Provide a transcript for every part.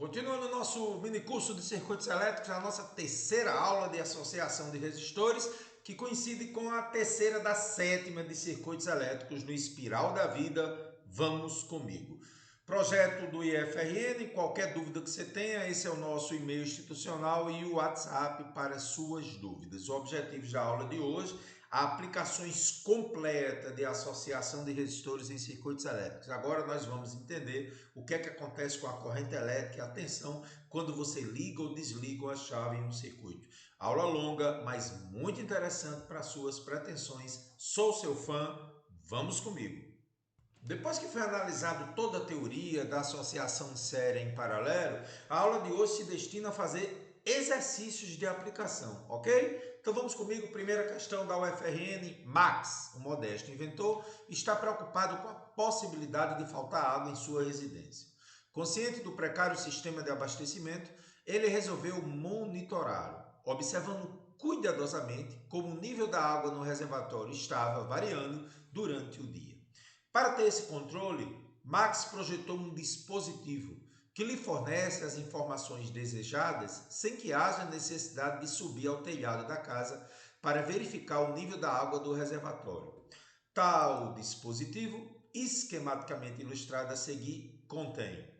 Continuando o nosso mini curso de circuitos elétricos, a nossa terceira aula de associação de resistores, que coincide com a terceira da sétima de circuitos elétricos no Espiral da Vida. Vamos comigo. Projeto do IFRN, qualquer dúvida que você tenha, esse é o nosso e-mail institucional e o WhatsApp para suas dúvidas. O objetivo da aula de hoje, a aplicações completa de associação de resistores em circuitos elétricos. Agora nós vamos entender o que é que acontece com a corrente elétrica e a tensão quando você liga ou desliga a chave em um circuito. Aula longa, mas muito interessante para suas pretensões. Sou seu fã, vamos comigo. Depois que foi analisado toda a teoria da associação em série em paralelo, a aula de hoje se destina a fazer exercícios de aplicação, ok? Então vamos comigo, primeira questão da UFRN. Max, o modesto inventor, está preocupado com a possibilidade de faltar água em sua residência. Consciente do precário sistema de abastecimento, ele resolveu monitorá-lo, observando cuidadosamente como o nível da água no reservatório estava variando durante o dia. Para ter esse controle, Max projetou um dispositivo que lhe fornece as informações desejadas sem que haja necessidade de subir ao telhado da casa para verificar o nível da água do reservatório. Tal dispositivo, esquematicamente ilustrado a seguir, contém.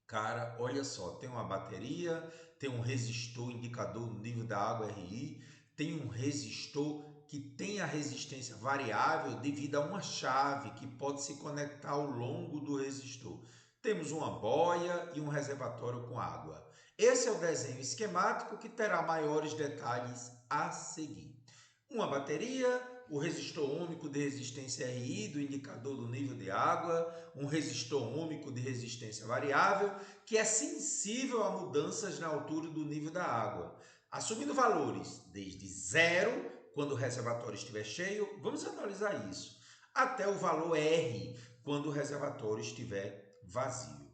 Cara, olha só, tem uma bateria, tem um resistor indicador do nível da água RI, tem um resistor que tem a resistência variável devido a uma chave que pode se conectar ao longo do resistor. Temos uma boia e um reservatório com água. Esse é o desenho esquemático que terá maiores detalhes a seguir. Uma bateria, o resistor único de resistência RI do indicador do nível de água, um resistor único de resistência variável que é sensível a mudanças na altura do nível da água. Assumindo valores desde 0, quando o reservatório estiver cheio, vamos analisar isso, até o valor R, quando o reservatório estiver vazio.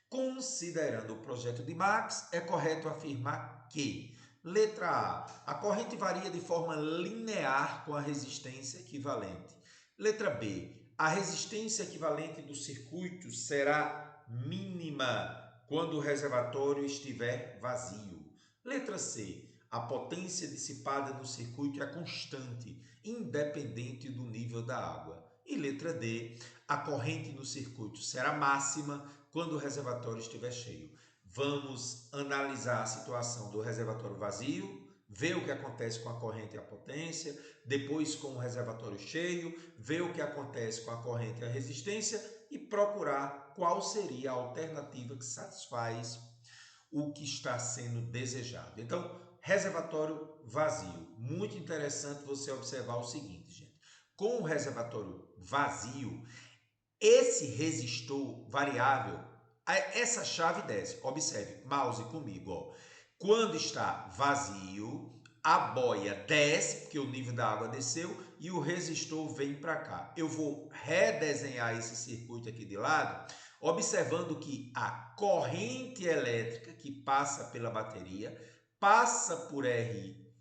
Considerando o projeto de Max, é correto afirmar que letra A. A corrente varia de forma linear com a resistência equivalente. Letra B. A resistência equivalente do circuito será mínima quando o reservatório estiver vazio. Letra C. A potência dissipada no circuito é constante, independente do nível da água. E letra D. A corrente no circuito será máxima quando o reservatório estiver cheio. Vamos analisar a situação do reservatório vazio, ver o que acontece com a corrente e a potência, depois com o reservatório cheio, ver o que acontece com a corrente e a resistência e procurar qual seria a alternativa que satisfaz o que está sendo desejado. Então, reservatório vazio. Muito interessante você observar o seguinte, gente. Com o reservatório vazio, esse resistor variável, essa chave desce. Observe, mouse comigo, ó. Quando está vazio, a boia desce, porque o nível da água desceu, e o resistor vem para cá. Eu vou redesenhar esse circuito aqui de lado, observando que a corrente elétrica que passa pela bateria passa por RI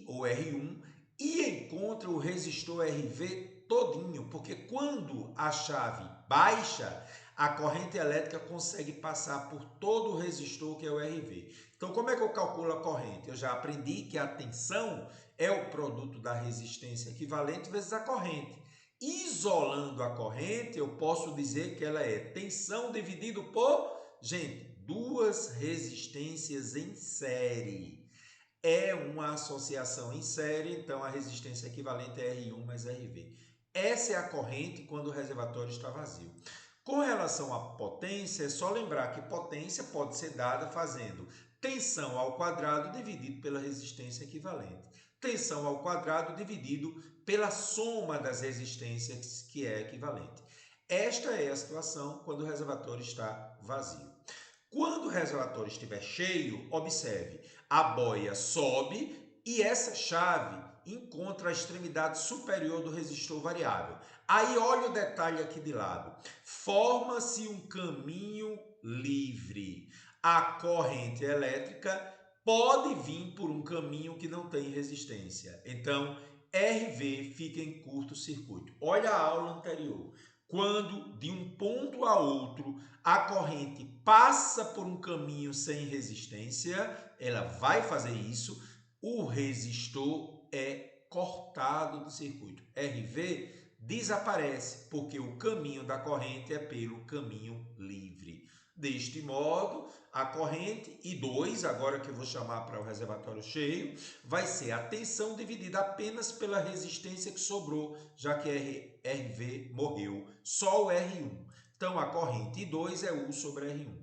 ou R1 e encontra o resistor RV todinho, porque quando a chave baixa, a corrente elétrica consegue passar por todo o resistor que é o RV. Então, como é que eu calculo a corrente? Eu já aprendi que a tensão é o produto da resistência equivalente vezes a corrente. Isolando a corrente, eu posso dizer que ela é tensão dividido por, gente, duas resistências em série. É uma associação em série, então a resistência equivalente é R1 mais RV. Essa é a corrente quando o reservatório está vazio. Com relação à potência, é só lembrar que potência pode ser dada fazendo tensão ao quadrado dividido pela resistência equivalente. Tensão ao quadrado dividido pela soma das resistências, que é equivalente. Esta é a situação quando o reservatório está vazio. Quando o reservatório estiver cheio, observe, a boia sobe e essa chave encontra a extremidade superior do resistor variável. Aí olha o detalhe aqui de lado. Forma-se um caminho livre. A corrente elétrica pode vir por um caminho que não tem resistência. Então, RV fica em curto-circuito. Olha a aula anterior. quando de um ponto a outro a corrente passa por um caminho sem resistência, ela vai fazer isso, o resistor é cortado do circuito. RV desaparece, porque o caminho da corrente é pelo caminho livre. Deste modo, a corrente I2, agora que eu vou chamar para o reservatório cheio, vai ser a tensão dividida apenas pela resistência que sobrou, já que RV morreu, só o R1. Então, a corrente I2 é U sobre R1.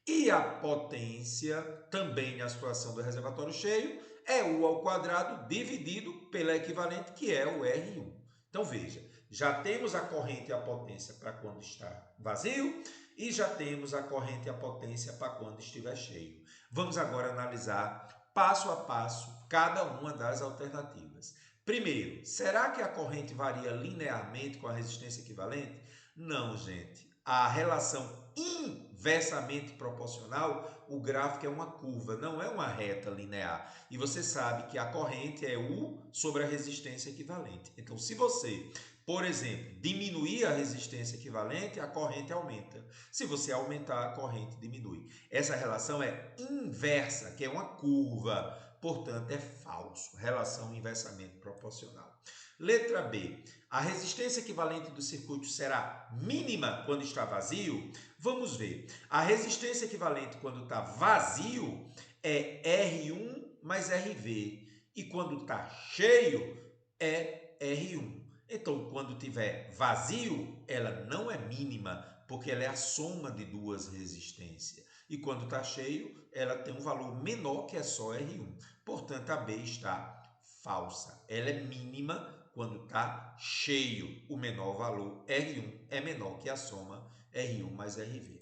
E a potência, também na situação do reservatório cheio, é U ao quadrado dividido pela equivalente, que é o R1. Então, veja, já temos a corrente e a potência para quando está vazio e já temos a corrente e a potência para quando estiver cheio. Vamos agora analisar passo a passo cada uma das alternativas. Primeiro, será que a corrente varia linearmente com a resistência equivalente? Não, gente. A relação inversamente proporcional, o gráfico é uma curva, não é uma reta linear. E você sabe que a corrente é U sobre a resistência equivalente. Então, se você, por exemplo, diminuir a resistência equivalente, a corrente aumenta. Se você aumentar, a corrente diminui. Essa relação é inversa, que é uma curva, portanto, é falso. Relação inversamente proporcional. Letra B. A resistência equivalente do circuito será mínima quando está vazio? Vamos ver. A resistência equivalente quando está vazio é R1 mais RV. E quando está cheio é R1. Então, quando tiver vazio, ela não é mínima, porque ela é a soma de duas resistências. E quando está cheio, ela tem um valor menor, que é só R1. Portanto, a B está falsa. Ela é mínima quando está cheio. O menor valor, R1, é menor que a soma R1 mais RV.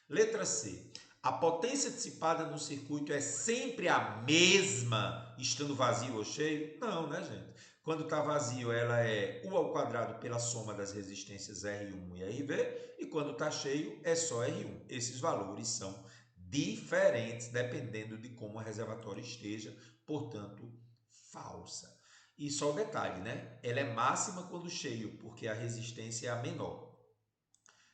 Letra C. A potência dissipada no circuito é sempre a mesma, estando vazio ou cheio? Não, né, gente? Quando está vazio, ela é U ao quadrado pela soma das resistências R1 e RV, e quando está cheio, é só R1. Esses valores são diferentes, dependendo de como o reservatório esteja, portanto, falsa. E só o detalhe, né? Ela é máxima quando cheio, porque a resistência é a menor.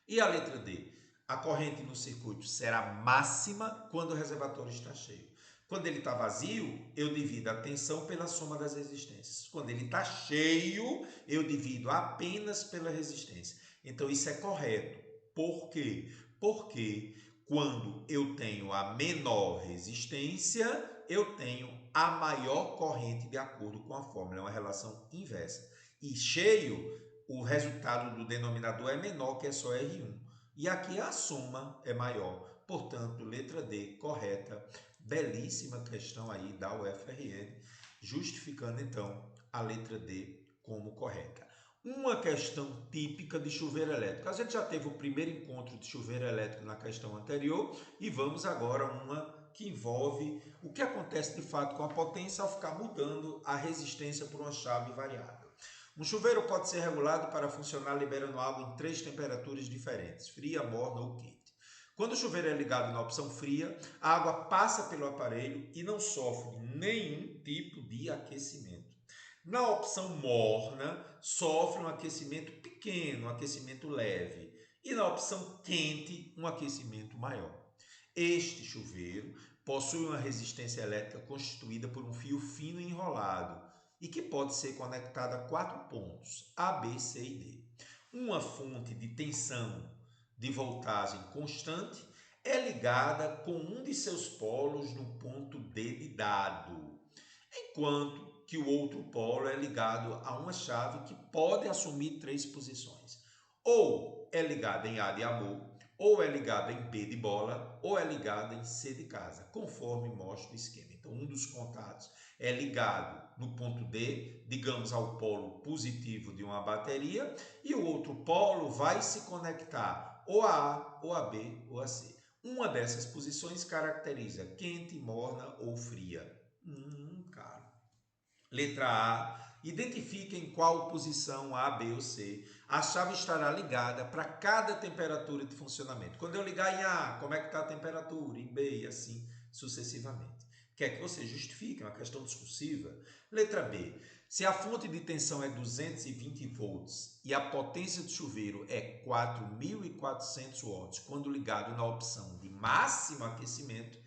E a letra D? A corrente no circuito será máxima quando o reservatório está cheio. Quando ele está vazio, eu divido a tensão pela soma das resistências. Quando ele está cheio, eu divido apenas pela resistência. Então, isso é correto. Por quê? Porque quando eu tenho a menor resistência, eu tenho a maior corrente de acordo com a fórmula. É uma relação inversa. E cheio, o resultado do denominador é menor, que é só R1. E aqui a soma é maior. Portanto, letra D, correta. Belíssima questão aí da UFRN, justificando então a letra D como correta. Uma questão típica de chuveiro elétrico. A gente já teve o primeiro encontro de chuveiro elétrico na questão anterior e vamos agora a uma que envolve o que acontece de fato com a potência ao ficar mudando a resistência por uma chave variável. Um chuveiro pode ser regulado para funcionar liberando água em 3 temperaturas diferentes, fria, morna ou quente. Quando o chuveiro é ligado na opção fria, a água passa pelo aparelho e não sofre nenhum tipo de aquecimento. Na opção morna, sofre um aquecimento pequeno, um aquecimento leve. E na opção quente, um aquecimento maior. Este chuveiro possui uma resistência elétrica constituída por um fio fino e enrolado e que pode ser conectado a 4 pontos, A, B, C e D. Uma fonte de tensão de voltagem constante é ligada com um de seus polos no ponto D de dado, enquanto que o outro polo é ligado a uma chave que pode assumir 3 posições. Ou é ligada em A de amor, ou é ligada em B de bola, ou é ligada em C de casa, conforme mostra o esquema. Então, um dos contatos é ligado no ponto D, digamos, ao polo positivo de uma bateria, e o outro polo vai se conectar ou a A, ou a B, ou a C. Uma dessas posições caracteriza quente, morna ou fria. Cara. Letra A. Identifique em qual posição A, B ou C a chave estará ligada para cada temperatura de funcionamento. Quando eu ligar em A, como é que está a temperatura? Em B e assim sucessivamente. Quer que você justifique, é uma questão discursiva. Letra B. Se a fonte de tensão é 220 volts e a potência do chuveiro é 4.400 watts, quando ligado na opção de máximo aquecimento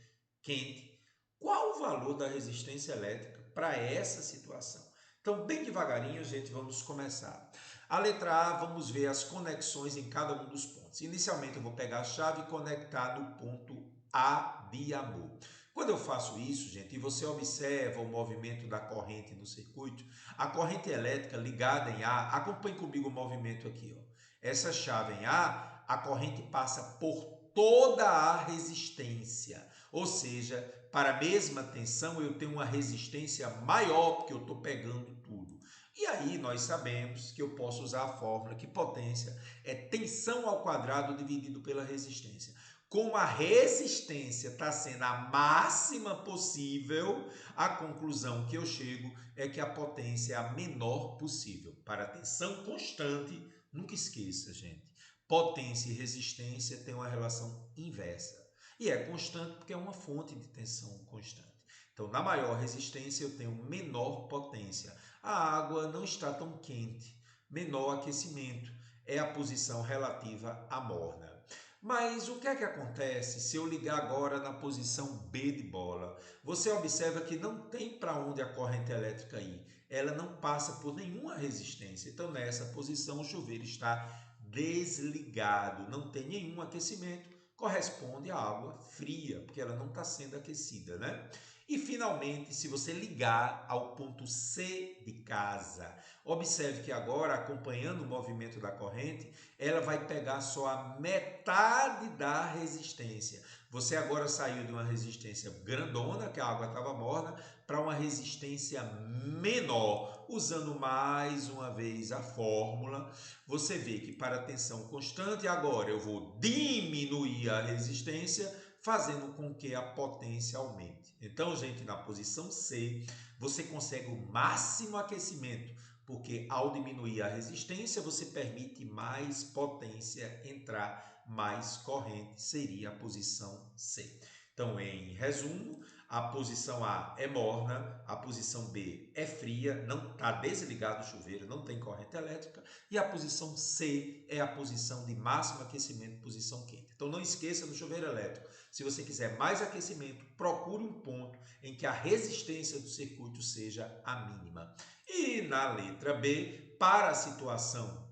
quente, qual o valor da resistência elétrica para essa situação? Então, bem devagarinho, gente, vamos começar. A letra A, vamos ver as conexões em cada um dos pontos. Inicialmente, eu vou pegar a chave e conectar no ponto A de amor. Quando eu faço isso, gente, e você observa o movimento da corrente no circuito, a corrente elétrica ligada em A, acompanhe comigo o movimento aqui, ó. Essa chave em A corrente passa por toda a resistência, ou seja, para a mesma tensão eu tenho uma resistência maior, porque eu estou pegando tudo. E aí nós sabemos que eu posso usar a fórmula que potência é tensão ao quadrado dividido pela resistência. Como a resistência está sendo a máxima possível, a conclusão que eu chego é que a potência é a menor possível. Para a tensão constante, nunca esqueça, gente, potência e resistência têm uma relação inversa. E é constante porque é uma fonte de tensão constante. Então, na maior resistência, eu tenho menor potência. A água não está tão quente. Menor aquecimento é a posição relativa à morna. Mas o que é que acontece se eu ligar agora na posição B de bola? Você observa que não tem para onde a corrente elétrica ir. Ela não passa por nenhuma resistência. Então, nessa posição, o chuveiro está desligado, não tem nenhum aquecimento, corresponde à água fria, porque ela não está sendo aquecida, né? E finalmente, se você ligar ao ponto C de casa, observe que agora, acompanhando o movimento da corrente, ela vai pegar só a metade da resistência. Você agora saiu de uma resistência grandona, que a água estava morna, para uma resistência menor. Usando mais uma vez a fórmula, você vê que para a tensão constante, agora eu vou diminuir a resistência, fazendo com que a potência aumente. Então, gente, na posição C, você consegue o máximo aquecimento, porque ao diminuir a resistência, você permite mais potência entrar, mais corrente, seria a posição C. Então, em resumo, a posição A é morna, a posição B é fria, não está desligado o chuveiro, não tem corrente elétrica, e a posição C é a posição de máximo aquecimento, posição quente. Então não esqueça do chuveiro elétrico. Se você quiser mais aquecimento, procure um ponto em que a resistência do circuito seja a mínima. E na letra B, para a situação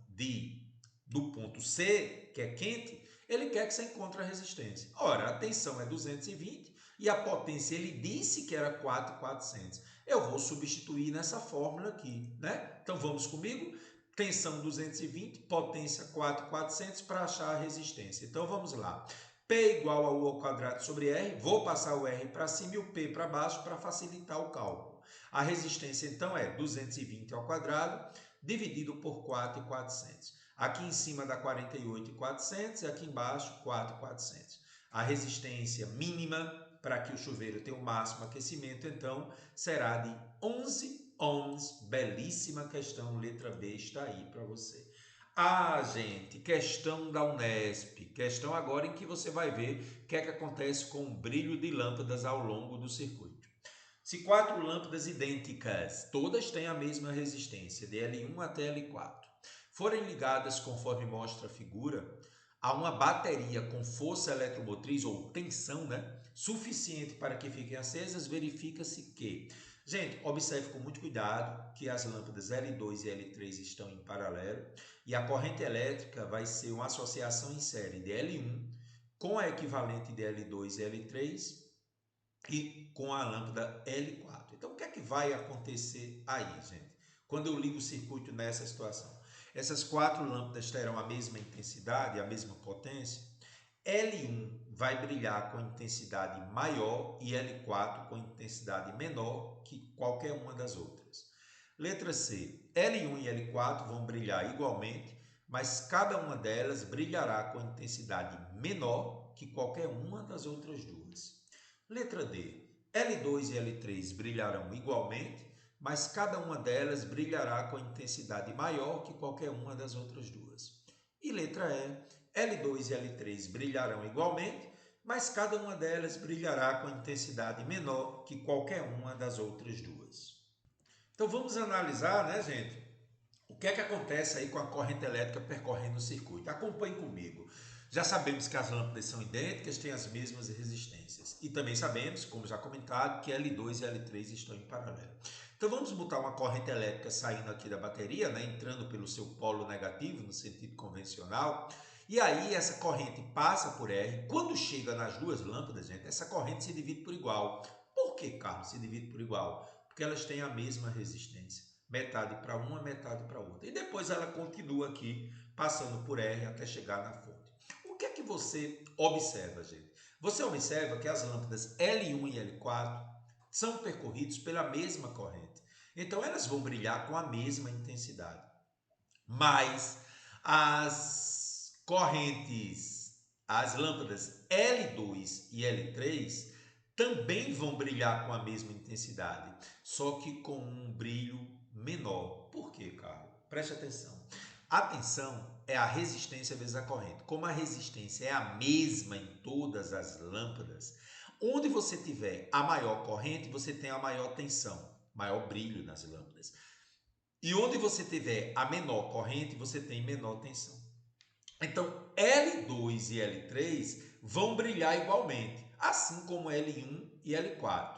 do ponto C, que é quente, ele quer que você encontre a resistência. Ora, a tensão é 220 e a potência ele disse que era 4.400. Eu vou substituir nessa fórmula aqui, né? Então vamos comigo? Tensão 220, potência 4.400 para achar a resistência. Então vamos lá. P igual a U ao quadrado sobre R, vou passar o R para cima e o P para baixo para facilitar o cálculo. A resistência então é 220 ao quadrado dividido por 4.400. Aqui em cima dá 48.400 e aqui embaixo 4.400. A resistência mínima para que o chuveiro tenha o máximo aquecimento, então, será de 11 ohms. Belíssima questão, letra B está aí para você. Ah, gente, questão da Unesp. Questão agora em que você vai ver o que é que acontece com o brilho de lâmpadas ao longo do circuito. Se 4 lâmpadas idênticas, todas têm a mesma resistência, de L1 até L4, forem ligadas conforme mostra a figura, a uma bateria com força eletromotriz ou tensão, né, suficiente para que fiquem acesas, verifica-se que... Gente, observe com muito cuidado que as lâmpadas L2 e L3 estão em paralelo e a corrente elétrica vai ser uma associação em série de L1 com a equivalente de L2 e L3 e com a lâmpada L4. Então, o que é que vai acontecer aí, gente? Quando eu ligo o circuito nessa situação? Essas 4 lâmpadas terão a mesma intensidade, a mesma potência. L1 vai brilhar com intensidade maior e L4 com intensidade menor que qualquer uma das outras. Letra C. L1 e L4 vão brilhar igualmente, mas cada uma delas brilhará com intensidade menor que qualquer uma das outras duas. Letra D. L2 e L3 brilharão igualmente, mas cada uma delas brilhará com intensidade maior que qualquer uma das outras duas. E letra E. L2 e L3 brilharão igualmente, mas cada uma delas brilhará com intensidade menor que qualquer uma das outras duas. Então vamos analisar, né, gente, o que é que acontece aí com a corrente elétrica percorrendo o circuito. Acompanhe comigo. Já sabemos que as lâmpadas são idênticas, têm as mesmas resistências. E também sabemos, como já comentado, que L2 e L3 estão em paralelo. Então vamos botar uma corrente elétrica saindo aqui da bateria, né, entrando pelo seu polo negativo, no sentido convencional. E aí essa corrente passa por R. Quando chega nas duas lâmpadas, gente, essa corrente se divide por igual. Por que, Carlos, se divide por igual? Porque elas têm a mesma resistência. Metade para uma, metade para outra. E depois ela continua aqui, passando por R até chegar na fonte. O que é que você observa, gente? Você observa que as lâmpadas L1 e L4 são percorridos pela mesma corrente. Então elas vão brilhar com a mesma intensidade. Mas as correntes, as lâmpadas L2 e L3 também vão brilhar com a mesma intensidade, só que com um brilho menor. Por quê, Carlos? Preste atenção. Atenção é a resistência vezes a corrente. Como a resistência é a mesma em todas as lâmpadas, onde você tiver a maior corrente, você tem a maior tensão, maior brilho nas lâmpadas. E onde você tiver a menor corrente, você tem menor tensão. Então, L2 e L3 vão brilhar igualmente, assim como L1 e L4.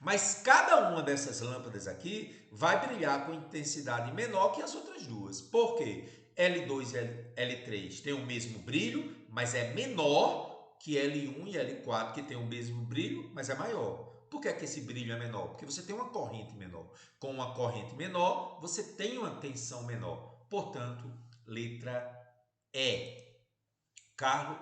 Mas cada uma dessas lâmpadas aqui vai brilhar com intensidade menor que as outras duas. Por quê? L2 e L3 têm o mesmo brilho, mas é menor que L1 e L4, que têm o mesmo brilho, mas é maior. Por que é que esse brilho é menor? Porque você tem uma corrente menor. Com uma corrente menor, você tem uma tensão menor. Portanto, letra E. Carro,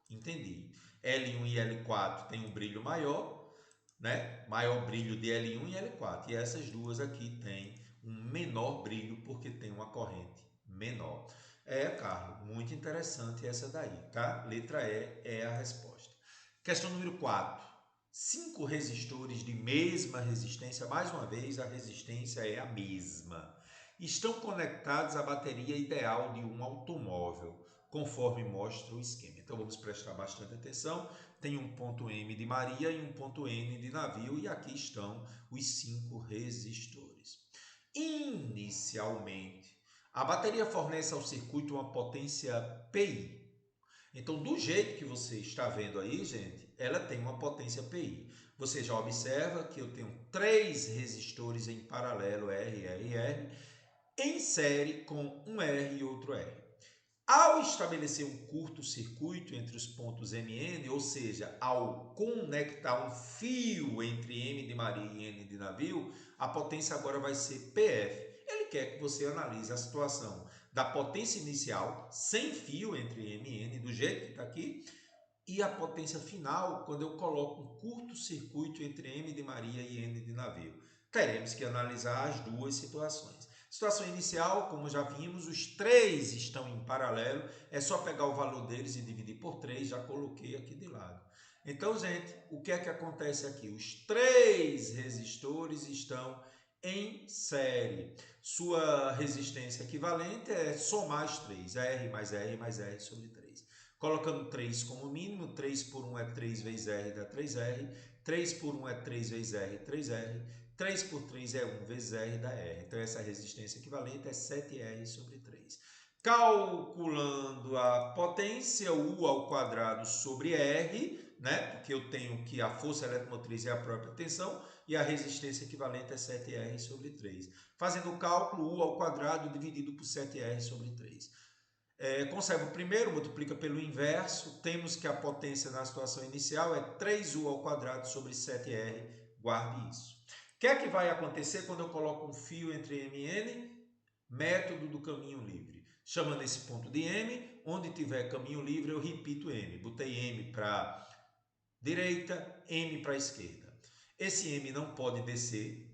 entendi. L1 e L4 tem um brilho maior, né? Maior brilho de L1 e L4. E essas duas aqui têm um menor brilho porque tem uma corrente menor. Carlos, muito interessante essa daí, tá? Letra E é a resposta. Questão número 4. 5 resistores de mesma resistência, mais uma vez a resistência é a mesma, estão conectados à bateria ideal de um automóvel, conforme mostra o esquema. Então vamos prestar bastante atenção. Tem um ponto M de Maria e um ponto N de navio, e aqui estão os 5 resistores. Inicialmente, a bateria fornece ao circuito uma potência Pi. Então, do jeito que você está vendo aí, gente, ela tem uma potência Pi. Você já observa que eu tenho 3 resistores em paralelo, R, R e R, em série com um R e outro R. Ao estabelecer um curto-circuito entre os pontos MN, ou seja, ao conectar um fio entre M de Maria e N de navio, a potência agora vai ser PF. Ele quer que você analise a situação da potência inicial, sem fio entre M e N, do jeito que está aqui, e a potência final, quando eu coloco um curto-circuito entre M de Maria e N de navio. Teremos que analisar as duas situações. Situação inicial, como já vimos, os 3 estão em paralelo, é só pegar o valor deles e dividir por 3, já coloquei aqui de lado. Então, gente, o que é que acontece aqui? Os 3 resistores estão em série. Sua resistência equivalente é somar as 3, R mais R mais R sobre 3. Colocando 3 como mínimo, 3 por 1 é 3 vezes R dá 3R, 3 por 1 é 3 vezes R, 3R, 3 por 3 é 1 vezes R dá R. Então, essa resistência equivalente é 7R sobre 3. Calculando a potência, U ao quadrado sobre R, né? Porque eu tenho que a força eletromotriz é a própria tensão e a resistência equivalente é 7R sobre 3. Fazendo o cálculo, U ao quadrado dividido por 7R sobre 3. Conserva o primeiro, multiplica pelo inverso, temos que a potência na situação inicial é 3U ao quadrado sobre 7R, guarde isso. O que é que vai acontecer quando eu coloco um fio entre M e N? Método do caminho livre. Chamando esse ponto de M, onde tiver caminho livre eu repito M. Botei M para direita, M para esquerda. Esse M não pode descer.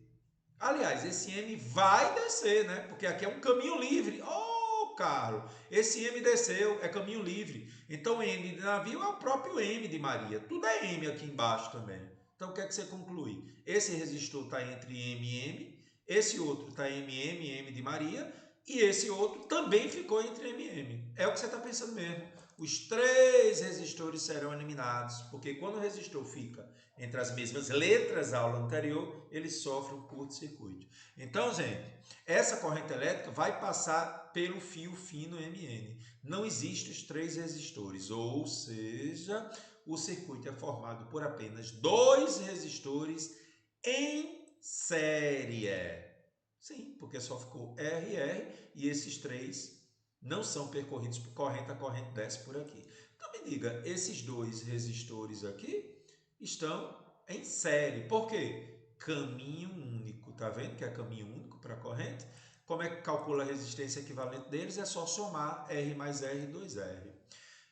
Aliás, esse M vai descer, né? Porque aqui é um caminho livre. Carlos, esse M desceu, é caminho livre. Então, M de navio é o próprio M de Maria. Tudo é M aqui embaixo também. Então, o que é que você conclui? Esse resistor está entre M e M, esse outro está M, M, M de Maria, e esse outro também ficou entre M e M. É o que você está pensando mesmo. os três resistores serão eliminados, porque quando o resistor fica entre as mesmas letras da aula anterior, ele sofre um curto-circuito. Então, gente, essa corrente elétrica vai passar pelo fio fino MN. Não existem os três resistores, ou seja, o circuito é formado por apenas dois resistores em série. Sim, porque só ficou RR e esses três não são percorridos por corrente, a corrente desce por aqui. Então me diga, esses dois resistores aqui estão em série. Por quê? Caminho único, tá vendo que é caminho único para a corrente? Como é que calcula a resistência equivalente deles? É só somar R mais R 2R.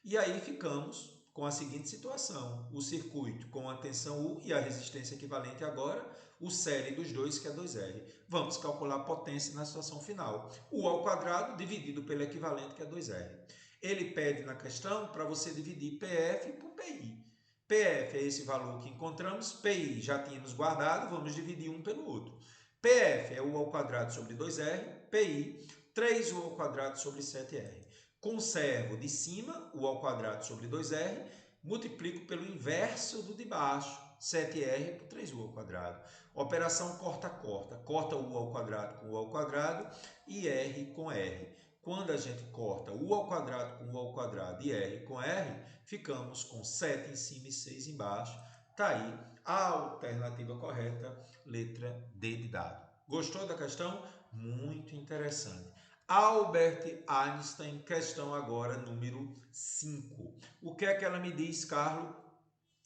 E aí ficamos com a seguinte situação, o circuito com a tensão U e a resistência equivalente agora, o série dos dois, que é 2R. Vamos calcular a potência na situação final. U ao quadrado dividido pelo equivalente, que é 2R. Ele pede na questão para você dividir PF por PI. PF é esse valor que encontramos, PI já tínhamos guardado, vamos dividir um pelo outro. PF é U ao quadrado sobre 2R, PI 3U ao quadrado sobre 7R. Conservo de cima, U ao quadrado sobre 2R, multiplico pelo inverso do de baixo, 7R por 3U ao quadrado. Operação corta-corta, corta U ao quadrado com U ao quadrado e R com R. Quando a gente corta U ao quadrado com U ao quadrado e R com R, ficamos com 7 em cima e 6 embaixo. Está aí a alternativa correta, letra D de dado. Gostou da questão? Muito interessante. Albert Einstein, questão agora número 5. O que é que ela me diz, Carlos?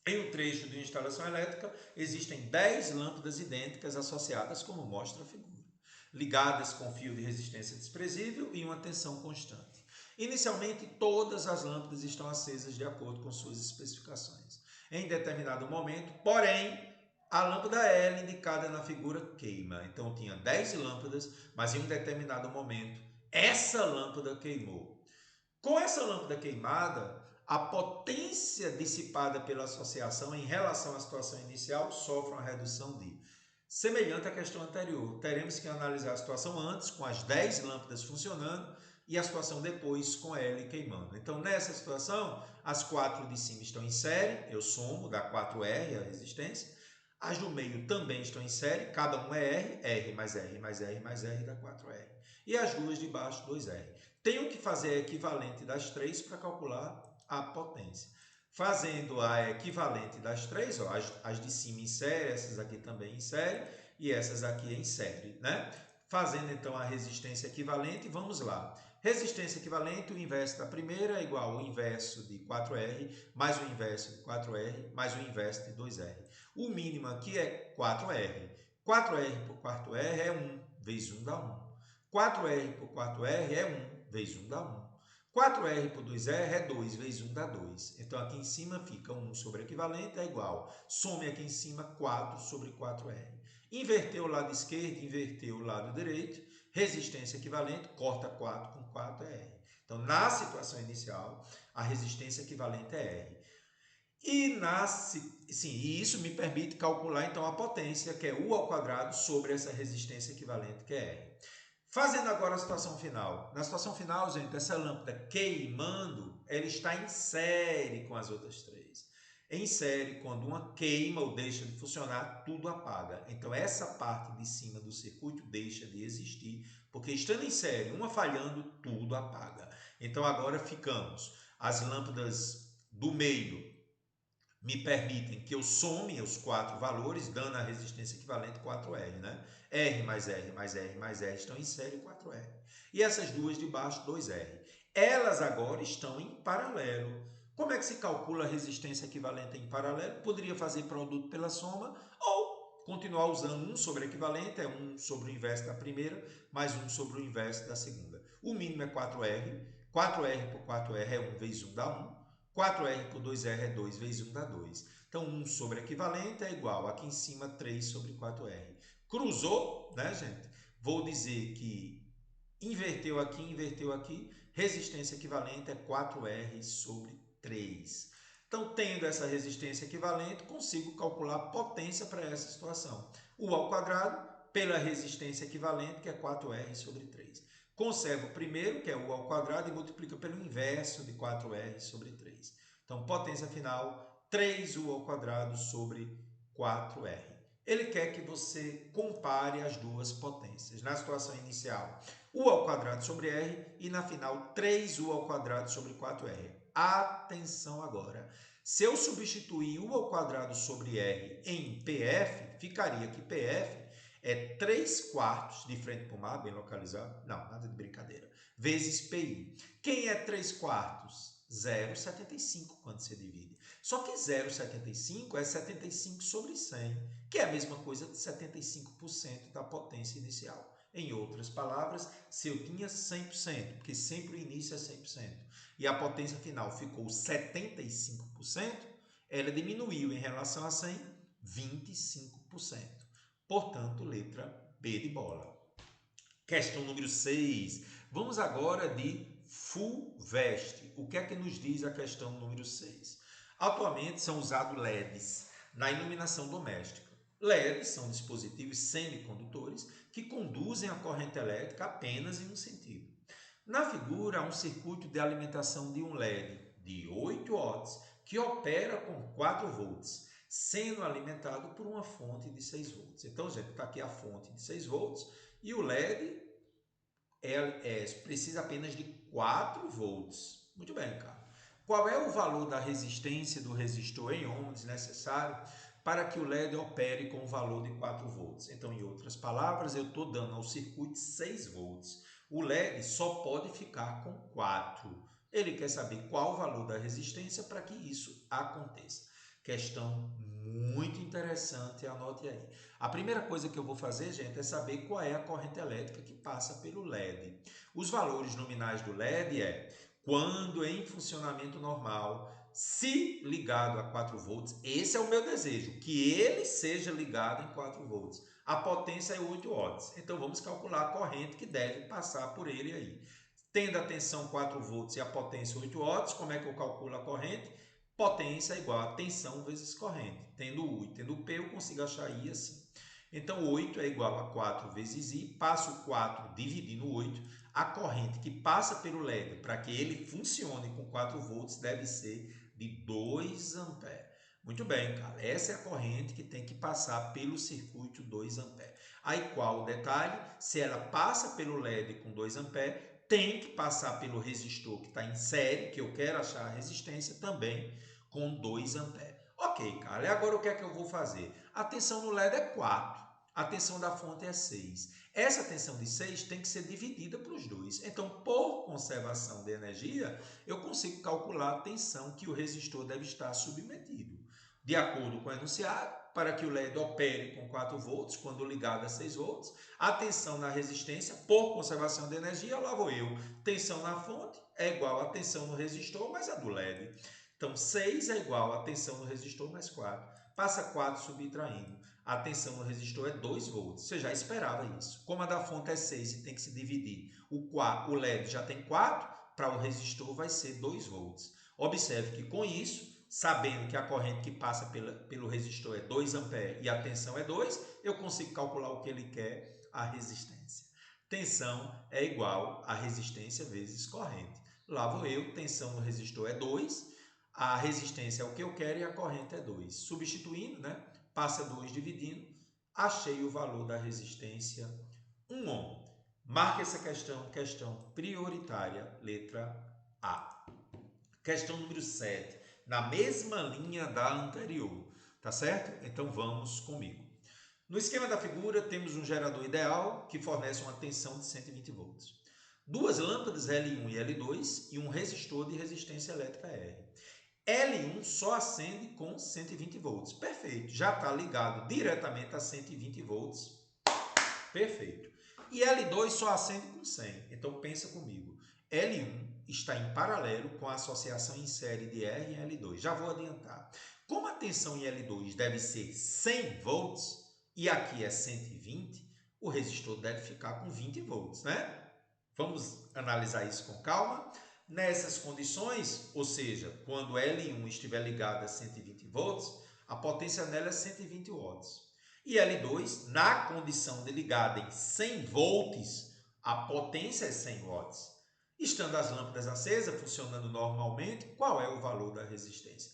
Em um trecho de instalação elétrica, existem 10 lâmpadas idênticas associadas, como mostra a figura, ligadas com fio de resistência desprezível e uma tensão constante. Inicialmente, todas as lâmpadas estão acesas de acordo com suas especificações. Em determinado momento, porém, a lâmpada L indicada na figura queima. Então, tinha 10 lâmpadas, mas em um determinado momento, essa lâmpada queimou. Com essa lâmpada queimada, a potência dissipada pela associação em relação à situação inicial sofre uma redução de. Semelhante à questão anterior, teremos que analisar a situação antes, com as 10 lâmpadas funcionando, e a situação depois, com L queimando. Então, nessa situação, as 4 de cima estão em série, eu somo, dá 4R a resistência. As do meio também estão em série, cada um é R, R mais R mais R mais R dá 4R. E as duas de baixo, 2R. Tenho que fazer a equivalente das três para calcular a potência. Fazendo a equivalente das três, ó, as de cima em série, essas aqui também em série, e essas aqui em série, né? Fazendo então a resistência equivalente, vamos lá. Resistência equivalente, o inverso da primeira é igual ao inverso de 4R, mais o inverso de 4R, mais o inverso de 2R. O mínimo aqui é 4R. 4R por 4R é 1, vezes 1 dá 1. 4R por 4R é 1, vezes 1 dá 1. 4R por 2R é 2, vezes 1 dá 2. Então, aqui em cima fica 1 sobre equivalente, é igual. Some aqui em cima 4 sobre 4R. Inverteu o lado esquerdo, inverteu o lado direito. Resistência equivalente, corta 4 com 4 é R. Então, na situação inicial, a resistência equivalente é R. E isso me permite calcular então a potência, que é U ao quadrado, sobre essa resistência equivalente, que é R. Fazendo agora a situação final. Na situação final, gente, essa lâmpada queimando, ela está em série com as outras três. Em série, quando uma queima ou deixa de funcionar, tudo apaga. Então, essa parte de cima do circuito deixa de existir, porque estando em série, uma falhando, tudo apaga. Então, agora ficamos. As lâmpadas do meio me permitem que eu some os 4 valores, dando a resistência equivalente 4R, né? R mais R mais R mais R estão em série 4R. E essas duas de baixo, 2R. Elas agora estão em paralelo. Como é que se calcula a resistência equivalente em paralelo? Poderia fazer produto pela soma ou continuar usando 1 sobre equivalente, é 1 sobre o inverso da primeira, mais 1 sobre o inverso da segunda. O mínimo é 4R. 4R por 4R é 1 vezes 1 dá 1. 4R por 2R é 2 vezes 1 dá 2. Então, 1 sobre equivalente é igual, aqui em cima, 3 sobre 4R. Cruzou, né, gente? Vou dizer que inverteu aqui, resistência equivalente é 4R sobre 3. Então, tendo essa resistência equivalente, consigo calcular a potência para essa situação. U ao quadrado pela resistência equivalente, que é 4R sobre 3. Conserva o primeiro, que é U ao quadrado, e multiplica pelo inverso de 4R sobre 3. Então, potência final, 3U ao quadrado sobre 4R. Ele quer que você compare as duas potências. Na situação inicial, U ao quadrado sobre R e na final 3U ao quadrado sobre 4R. Atenção agora. Se eu substituir U ao quadrado sobre R em PF, ficaria que PF é 3 quartos de frente para o mar, bem localizado. Não, nada de brincadeira. Vezes PI. Quem é 3 quartos? 0,75 quando se divide. Só que 0,75 é 75 sobre 100, que é a mesma coisa de 75% da potência inicial. Em outras palavras, se eu tinha 100%, porque sempre o início é 100%, e a potência final ficou 75%, ela diminuiu em relação a 100, 25%. Portanto, letra B de bola. Questão número 6. Vamos agora de FUVEST. O que é que nos diz a questão número 6? Atualmente são usados LEDs na iluminação doméstica. LEDs são dispositivos semicondutores que conduzem a corrente elétrica apenas em um sentido. Na figura, há um circuito de alimentação de um LED de 8 watts que opera com 4 volts, sendo alimentado por uma fonte de 6 volts. Então, gente, está aqui a fonte de 6 volts e o LED precisa apenas de 4 volts. Muito bem, cara. Qual é o valor da resistência do resistor em ohms necessário para que o LED opere com o valor de 4 volts? Então, em outras palavras, eu estou dando ao circuito 6 volts. O LED só pode ficar com 4. Ele quer saber qual o valor da resistência para que isso aconteça. Questão muito interessante, anote aí. A primeira coisa que eu vou fazer, gente, é saber qual é a corrente elétrica que passa pelo LED. Os valores nominais do LED é quando em funcionamento normal, se ligado a 4 volts, esse é o meu desejo, que ele seja ligado em 4 volts. A potência é 8 watts. Então vamos calcular a corrente que deve passar por ele aí. Tendo a tensão 4 volts e a potência 8 watts, como é que eu calculo a corrente? Potência é igual a tensão vezes corrente. Tendo U e tendo P, eu consigo achar I assim. Então, 8 é igual a 4 vezes I. Passo 4 dividindo 8. A corrente que passa pelo LED para que ele funcione com 4 volts deve ser de 2 amperes. Muito bem, cara. Essa é a corrente que tem que passar pelo circuito 2 amperes. Aí, qual o detalhe? Se ela passa pelo LED com 2 amperes, tem que passar pelo resistor que está em série, que eu quero achar a resistência, também com 2 amperes. Ok, cara, e agora o que é que eu vou fazer? A tensão no LED é 4, a tensão da fonte é 6. Essa tensão de 6 tem que ser dividida para os dois. Então, por conservação de energia, eu consigo calcular a tensão que o resistor deve estar submetido. De acordo com o enunciado, para que o LED opere com 4 volts, quando ligado a 6 volts, a tensão na resistência, por conservação de energia, lá vou eu. Tensão na fonte é igual a tensão no resistor mais a do LED. Então, 6 é igual a tensão no resistor mais 4. Passa 4 subtraindo. A tensão no resistor é 2 volts. Você já esperava isso. Como a da fonte é 6 e tem que se dividir, o LED já tem 4, para o resistor vai ser 2 volts. Observe que com isso, sabendo que a corrente que passa pelo resistor é 2 amperes e a tensão é 2, eu consigo calcular o que ele quer, a resistência. Tensão é igual a resistência vezes corrente. Lá vou eu, tensão no resistor é 2, a resistência é o que eu quero e a corrente é 2. Substituindo, né? Passa 2 dividindo, achei o valor da resistência 1 ohm. Marque essa questão prioritária, letra A. Questão número 7, na mesma linha da anterior, tá certo? Então vamos comigo. No esquema da figura, temos um gerador ideal que fornece uma tensão de 120 volts. Duas lâmpadas L1 e L2 e um resistor de resistência elétrica R. L1 só acende com 120 volts. Perfeito. Já está ligado diretamente a 120 volts. Perfeito. E L2 só acende com 100. Então pensa comigo. L1 está em paralelo com a associação em série de R e L2. Já vou adiantar. Como a tensão em L2 deve ser 100 volts e aqui é 120, o resistor deve ficar com 20 volts, né? Vamos analisar isso com calma. Nessas condições, ou seja, quando L1 estiver ligado a 120 volts, a potência nela é 120 watts. E L2, na condição de ligada em 100 volts, A potência é 100 watts. Estando as lâmpadas acesas, funcionando normalmente, qual é o valor da resistência?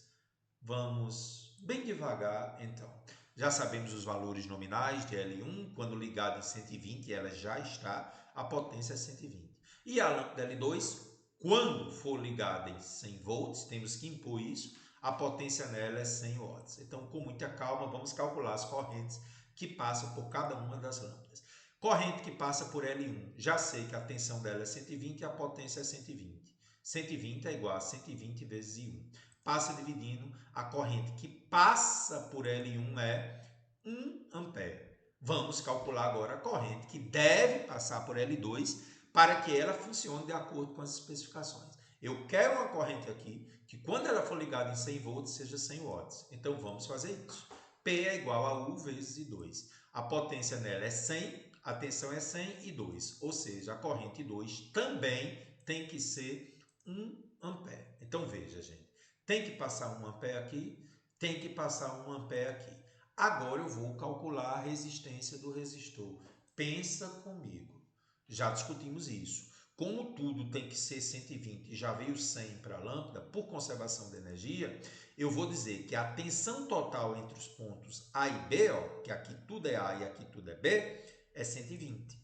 Vamos bem devagar, então. Já sabemos os valores nominais de L1, quando ligado em 120, ela já está, a potência é 120. E a lâmpada L2, quando for ligada em 100 volts, temos que impor isso, a potência nela é 100 watts. Então, com muita calma, vamos calcular as correntes que passam por cada uma das lâmpadas. Corrente que passa por L1, já sei que a tensão dela é 120 e a potência é 120. 120 é igual a 120 vezes I1. Passa dividindo, a corrente que passa por L1 é 1 ampere. Vamos calcular agora a corrente que deve passar por L2 para que ela funcione de acordo com as especificações. Eu quero uma corrente aqui que quando ela for ligada em 100 volts seja 100 watts. Então vamos fazer isso. P é igual a U vezes I2. A potência nela é 100, a tensão é 100 e 2. Ou seja, a corrente 2 também tem que ser 1 ampere. Então veja, gente. Tem que passar 1 ampere aqui, tem que passar 1 ampere aqui. Agora eu vou calcular a resistência do resistor. Pensa comigo. Já discutimos isso. Como tudo tem que ser 120 e já veio 100 para a lâmpada, por conservação de energia, eu vou dizer que a tensão total entre os pontos A e B, ó, que aqui tudo é A e aqui tudo é B, é 120.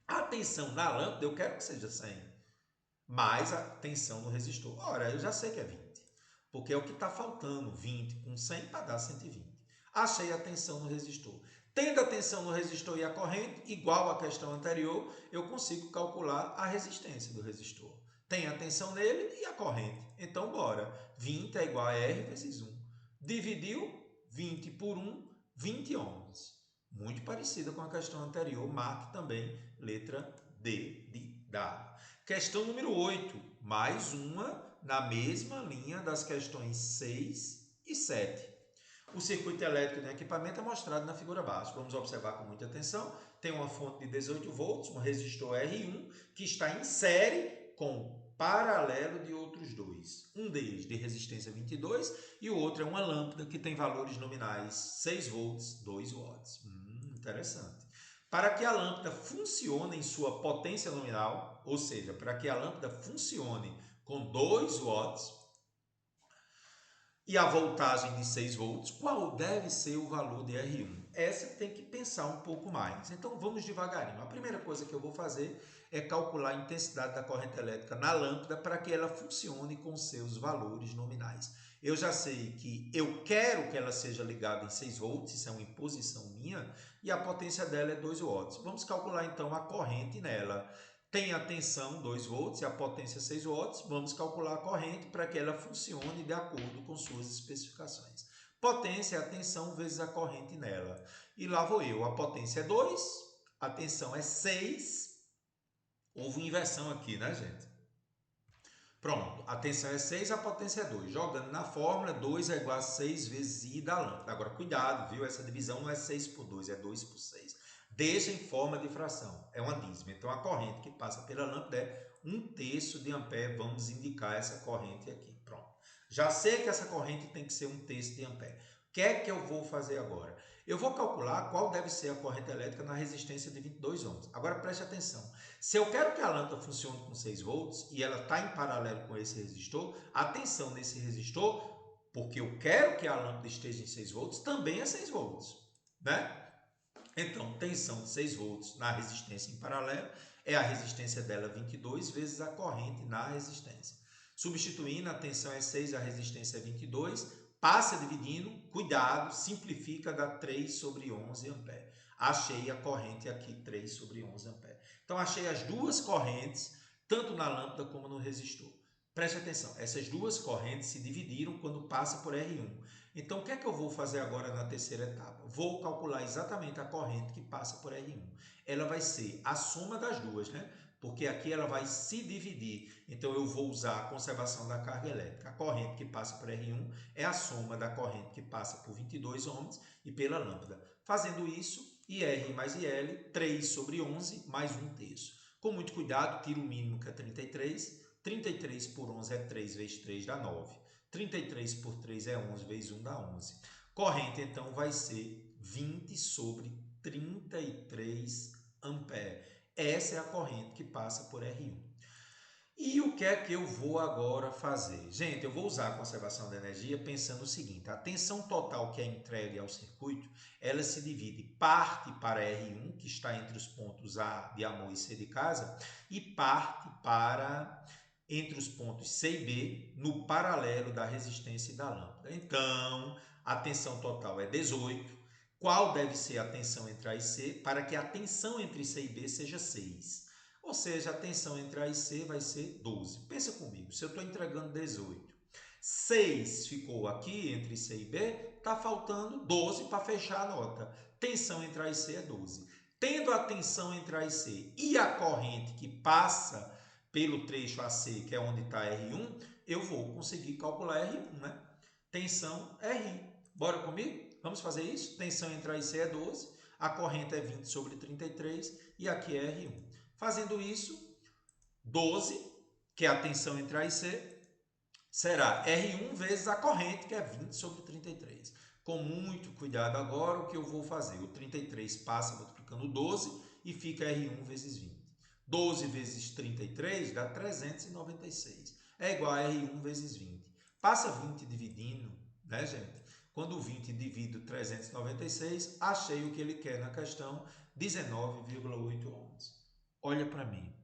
A tensão na lâmpada eu quero que seja 100, mais a tensão no resistor. Ora, eu já sei que é 20, porque é o que está faltando, 20 com 100 para dar 120. Achei a tensão no resistor. Tendo a tensão no resistor e a corrente, igual à questão anterior, eu consigo calcular a resistência do resistor. Tem a tensão nele e a corrente. Então, bora. 20 é igual a R vezes 1. Dividiu 20 por 1, 20 ohms. Muito parecida com a questão anterior, marque também letra D de dado. Questão número 8, mais uma na mesma linha das questões 6 e 7. O circuito elétrico do equipamento é mostrado na figura abaixo. Vamos observar com muita atenção. Tem uma fonte de 18 volts, um resistor R1, que está em série com paralelo de outros dois. Um deles de resistência 22 e o outro é uma lâmpada que tem valores nominais 6 volts, 2 watts. Interessante. Para que a lâmpada funcione em sua potência nominal, ou seja, para que a lâmpada funcione com 2 watts, e a voltagem de 6 volts, qual deve ser o valor de R1? Essa tem que pensar um pouco mais. Então vamos devagarinho. A primeira coisa que eu vou fazer é calcular a intensidade da corrente elétrica na lâmpada para que ela funcione com seus valores nominais. Eu já sei que eu quero que ela seja ligada em 6 volts, isso é uma imposição minha, e a potência dela é 2 watts. Vamos calcular então a corrente nela. Tem a tensão 2 volts e a potência 6 watts. Vamos calcular a corrente para que ela funcione de acordo com suas especificações. Potência é a tensão vezes a corrente nela. E lá vou eu. A potência é 2, a tensão é 6. Houve uma inversão aqui, né, gente? Pronto, a tensão é 6, a potência é 2. Jogando na fórmula, 2 é igual a 6 vezes I da lâmpada. Agora, cuidado, viu? Essa divisão não é 6 por 2, é 2 por 6. Deixa em forma de fração, é uma dízima. Então, a corrente que passa pela lâmpada é 1/3 de ampere. Vamos indicar essa corrente aqui. Pronto. Já sei que essa corrente tem que ser 1/3 de ampere. O que é que eu vou fazer agora? Eu vou calcular qual deve ser a corrente elétrica na resistência de 22 ohms. Agora, preste atenção. Se eu quero que a lâmpada funcione com 6 volts e ela está em paralelo com esse resistor, a tensão nesse resistor, porque eu quero que a lâmpada esteja em 6 volts, também é 6 volts, né? Então, tensão de 6 volts na resistência em paralelo é a resistência dela 22 vezes a corrente na resistência. Substituindo, a tensão é 6, a resistência é 22, passa dividindo, cuidado, simplifica, dá 3 sobre 11 ampere. Achei a corrente aqui, 3 sobre 11 ampere. Então, achei as duas correntes, tanto na lâmpada como no resistor. Preste atenção, essas duas correntes se dividiram quando passa por R1. Então, o que é que eu vou fazer agora na terceira etapa? Vou calcular exatamente a corrente que passa por R1. Ela vai ser a soma das duas, né? Porque aqui ela vai se dividir. Então, eu vou usar a conservação da carga elétrica. A corrente que passa por R1 é a soma da corrente que passa por 22 ohms e pela lâmpada. Fazendo isso, IR mais IL, 3 sobre 11 mais 1/3. Com muito cuidado, tiro o mínimo que é 33. 33 por 11 é 3 vezes 3 dá 9. 33 por 3 é 11 vezes 1 dá 11. Corrente, então, vai ser 20 sobre 33 ampere. Essa é a corrente que passa por R1. E o que é que eu vou agora fazer? Gente, eu vou usar a conservação de energia pensando o seguinte, a tensão total que é entregue ao circuito, ela se divide parte para R1, que está entre os pontos A de amor e C de casa, e parte para entre os pontos C e B, no paralelo da resistência da lâmpada. Então, a tensão total é 18. Qual deve ser a tensão entre A e C para que a tensão entre C e B seja 6? Ou seja, a tensão entre A e C vai ser 12. Pensa comigo, se eu estou entregando 18, 6 ficou aqui entre C e B, está faltando 12 para fechar a nota. Tensão entre A e C é 12. Tendo a tensão entre A e C e a corrente que passa pelo trecho AC, que é onde está R1, eu vou conseguir calcular R1, né? Tensão R. Bora comigo? Vamos fazer isso? Tensão entre A e C é 12, a corrente é 20 sobre 33 e aqui é R1. Fazendo isso, 12, que é a tensão entre A e C, será R1 vezes a corrente, que é 20 sobre 33. Com muito cuidado agora, o que eu vou fazer? O 33 passa multiplicando 12 e fica R1 vezes 20. 12 vezes 33 dá 396. É igual a R1 vezes 20. Passa 20 dividindo, né, gente? Quando o 20 divide o 396, achei o que ele quer na questão, 19,8 ohms. Olha para mim.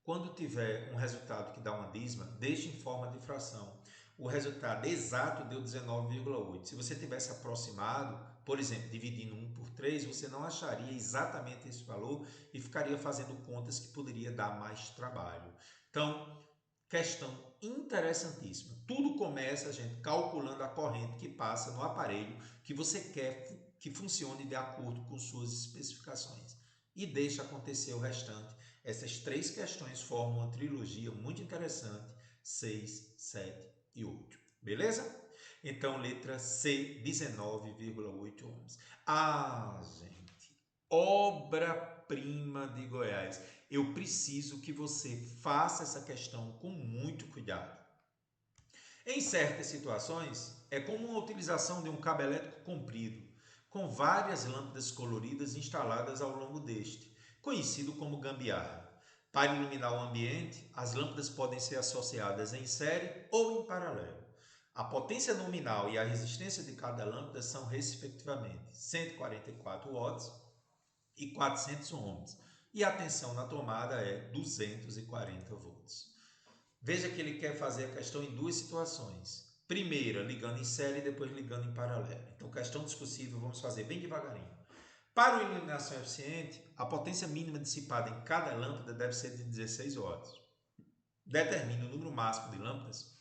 Quando tiver um resultado que dá uma dízima, deixe em forma de fração. O resultado exato deu 19,8. Se você tivesse aproximado, por exemplo, dividindo 1 por 3, você não acharia exatamente esse valor e ficaria fazendo contas que poderia dar mais trabalho. Então, questão interessantíssima. Tudo começa, gente, calculando a corrente que passa no aparelho que você quer que funcione de acordo com suas especificações. E deixa acontecer o restante. Essas três questões formam uma trilogia muito interessante, 6, 7 e 8. Beleza? Então, letra C, 19,8 ohms. Ah, gente, obra-prima de Goiás. Eu preciso que você faça essa questão com muito cuidado. Em certas situações, é comum a utilização de um cabo elétrico comprido, com várias lâmpadas coloridas instaladas ao longo deste, conhecido como gambiarra. Para iluminar o ambiente, as lâmpadas podem ser associadas em série ou em paralelo. A potência nominal e a resistência de cada lâmpada são, respectivamente, 144 watts e 400 ohms, e a tensão na tomada é 240 volts. Veja que ele quer fazer a questão em duas situações. Primeira, ligando em série e depois ligando em paralelo. Então, questão discussível, vamos fazer bem devagarinho. Para uma iluminação eficiente, a potência mínima dissipada em cada lâmpada deve ser de 16 watts. Determine o número máximo de lâmpadas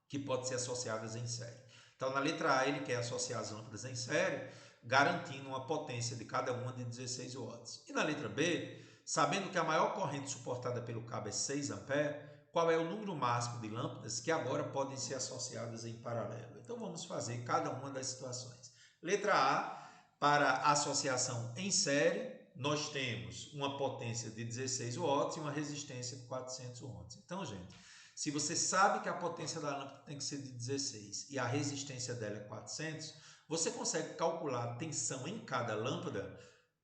que pode ser associadas em série. Então, na letra A, ele quer associar as lâmpadas em série, garantindo uma potência de cada uma de 16 watts. E na letra B, sabendo que a maior corrente suportada pelo cabo é 6 amperes, qual é o número máximo de lâmpadas que agora podem ser associadas em paralelo? Então, vamos fazer cada uma das situações. Letra A, para associação em série, nós temos uma potência de 16 watts e uma resistência de 400 ohms. Então, gente, se você sabe que a potência da lâmpada tem que ser de 16 e a resistência dela é 400, você consegue calcular a tensão em cada lâmpada,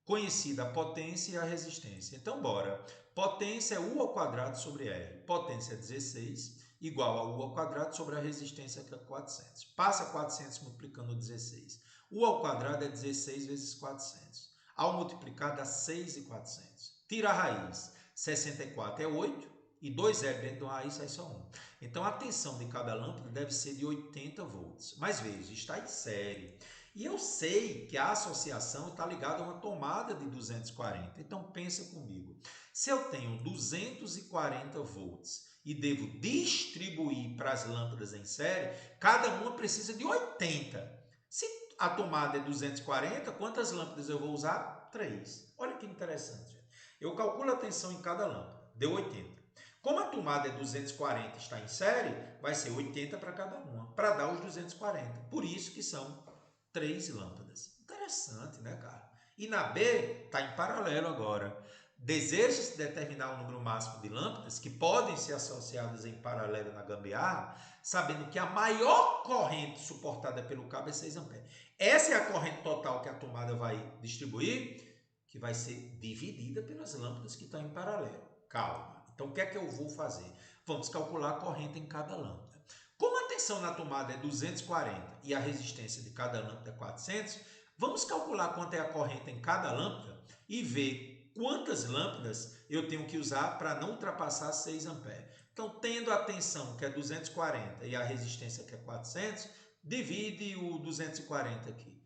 conhecida a potência e a resistência. Então, bora. Potência é U ao quadrado sobre R. Potência é 16, igual a U ao quadrado sobre a resistência, que é 400. Passa 400 multiplicando 16. U ao quadrado é 16 vezes 400. Ao multiplicar, dá 6.400. Tira a raiz. 64 é 8. E 2 zero dentro de uma raiz sai só 1. Então, a tensão de cada lâmpada deve ser de 80 volts. Mas veja, está em série. E eu sei que a associação está ligada a uma tomada de 240. Então, pensa comigo. Se eu tenho 240 volts e devo distribuir para as lâmpadas em série, cada uma precisa de 80. Se a tomada é 240, quantas lâmpadas eu vou usar? 3. Olha que interessante. Eu calculo a tensão em cada lâmpada. Deu 80. Como a tomada é 240 e está em série, vai ser 80 para cada uma, para dar os 240. Por isso que são 3 lâmpadas. Interessante, né, cara? E na B, está em paralelo agora. Deseja-se determinar o número máximo de lâmpadas que podem ser associadas em paralelo na gambiarra, sabendo que a maior corrente suportada pelo cabo é 6 amperes. Essa é a corrente total que a tomada vai distribuir, que vai ser dividida pelas lâmpadas que estão em paralelo. Calma. Então, o que é que eu vou fazer? Vamos calcular a corrente em cada lâmpada. Como a tensão na tomada é 240 e a resistência de cada lâmpada é 400, vamos calcular quanto é a corrente em cada lâmpada e ver quantas lâmpadas eu tenho que usar para não ultrapassar 6 amperes. Então, tendo a tensão que é 240 e a resistência que é 400, divide o 240 aqui.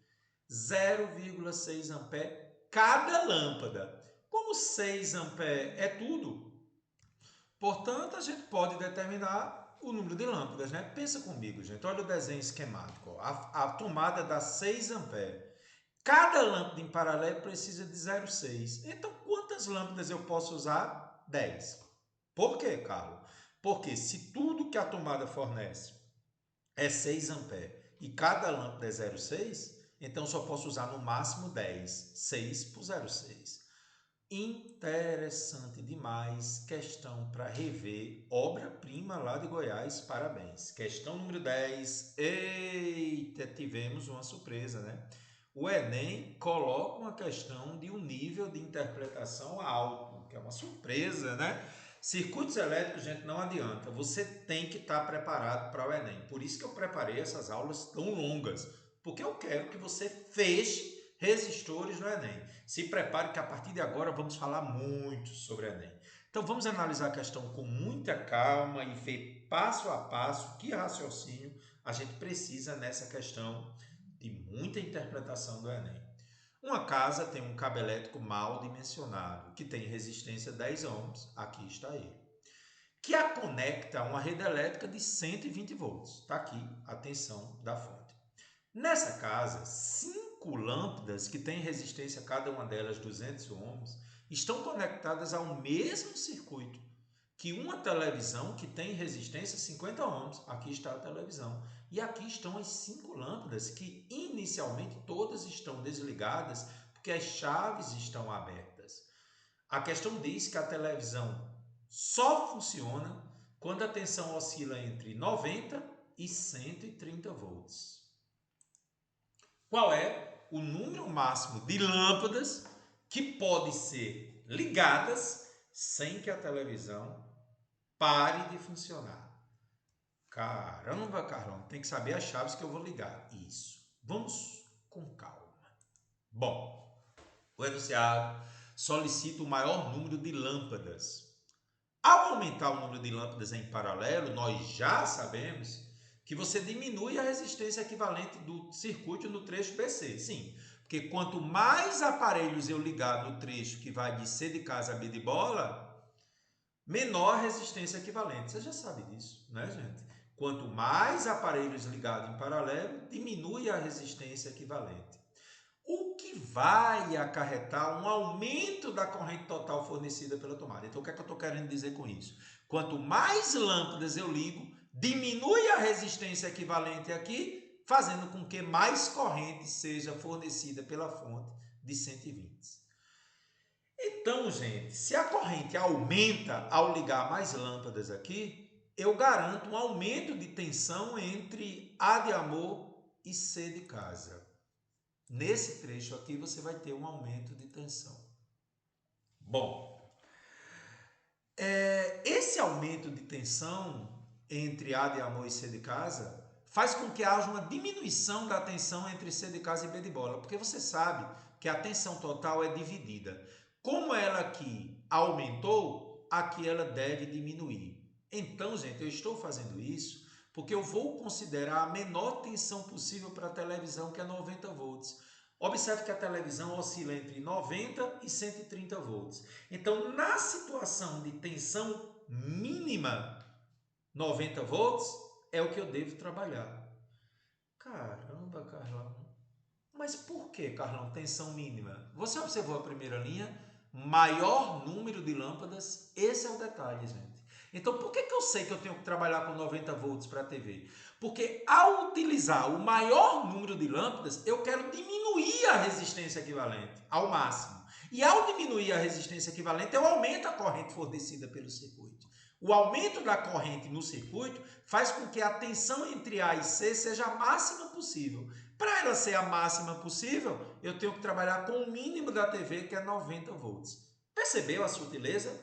0,6 ampere cada lâmpada. Como 6 amperes é tudo, portanto, a gente pode determinar o número de lâmpadas, né? Pensa comigo, gente. Olha o desenho esquemático. A tomada dá 6 amperes. Cada lâmpada em paralelo precisa de 0,6. Então, quantas lâmpadas eu posso usar? 10. Por quê, Carlos? Porque se tudo que a tomada fornece é 6 amperes e cada lâmpada é 0,6, então só posso usar no máximo 10. 6 por 0,6. Interessante demais, questão para rever, obra-prima lá de Goiás, parabéns. Questão número 10, eita, tivemos uma surpresa, né? O Enem coloca uma questão de um nível de interpretação alto, que é uma surpresa, né? Circuitos elétricos, gente, não adianta, você tem que estar preparado para o Enem. Por isso que eu preparei essas aulas tão longas, porque eu quero que você feche resistores no Enem. Se prepare que a partir de agora vamos falar muito sobre o Enem. Então vamos analisar a questão com muita calma e ver passo a passo que raciocínio a gente precisa nessa questão de muita interpretação do Enem. Uma casa tem um cabo elétrico mal dimensionado, que tem resistência 10 ohms, aqui está ele, que a conecta a uma rede elétrica de 120 volts. Está aqui a tensão da fonte. Nessa casa, 5 lâmpadas, que têm resistência cada uma delas 200 ohms, estão conectadas ao mesmo circuito que uma televisão que tem resistência 50 ohms. Aqui está a televisão. E aqui estão as 5 lâmpadas que inicialmente todas estão desligadas porque as chaves estão abertas. A questão diz que a televisão só funciona quando a tensão oscila entre 90 e 130 volts. Qual é o número máximo de lâmpadas que pode ser ligadas sem que a televisão pare de funcionar? Caramba, Carlão, tem que saber as chaves que eu vou ligar. Isso. Vamos com calma. Bom, o enunciado solicita o maior número de lâmpadas. Ao aumentar o número de lâmpadas em paralelo, nós já sabemos que você diminui a resistência equivalente do circuito no trecho BC. Sim, porque quanto mais aparelhos eu ligar no trecho que vai de C de casa a B de bola, menor a resistência equivalente. Você já sabe disso, né, gente? Quanto mais aparelhos ligados em paralelo, diminui a resistência equivalente. O que vai acarretar um aumento da corrente total fornecida pela tomada. Então, o que é que eu estou querendo dizer com isso? Quanto mais lâmpadas eu ligo, diminui a resistência equivalente aqui, fazendo com que mais corrente seja fornecida pela fonte de 120. Então, gente, se a corrente aumenta ao ligar mais lâmpadas aqui, eu garanto um aumento de tensão entre A de amor e C de casa. Nesse trecho aqui você vai ter um aumento de tensão. Bom, esse aumento de tensão entre A de amor e C de casa faz com que haja uma diminuição da tensão entre C de casa e B de bola, porque você sabe que a tensão total é dividida. Como ela aqui aumentou, aqui ela deve diminuir. Então, gente, eu estou fazendo isso porque eu vou considerar a menor tensão possível para a televisão, que é 90 volts. Observe que a televisão oscila entre 90 e 130 volts. Então, na situação de tensão mínima, 90 volts, é o que eu devo trabalhar. Caramba, Carlão. Mas por que, Carlão, tensão mínima? Você observou a primeira linha? Maior número de lâmpadas, esse é o detalhe, gente. Então, por que eu sei que eu tenho que trabalhar com 90 volts para a TV? Porque ao utilizar o maior número de lâmpadas, eu quero diminuir a resistência equivalente ao máximo. E ao diminuir a resistência equivalente, eu aumento a corrente fornecida pelo circuito. O aumento da corrente no circuito faz com que a tensão entre A e C seja a máxima possível, Para ela ser a máxima possível, eu tenho que trabalhar com o mínimo da TV, que é 90 volts. Percebeu a sutileza?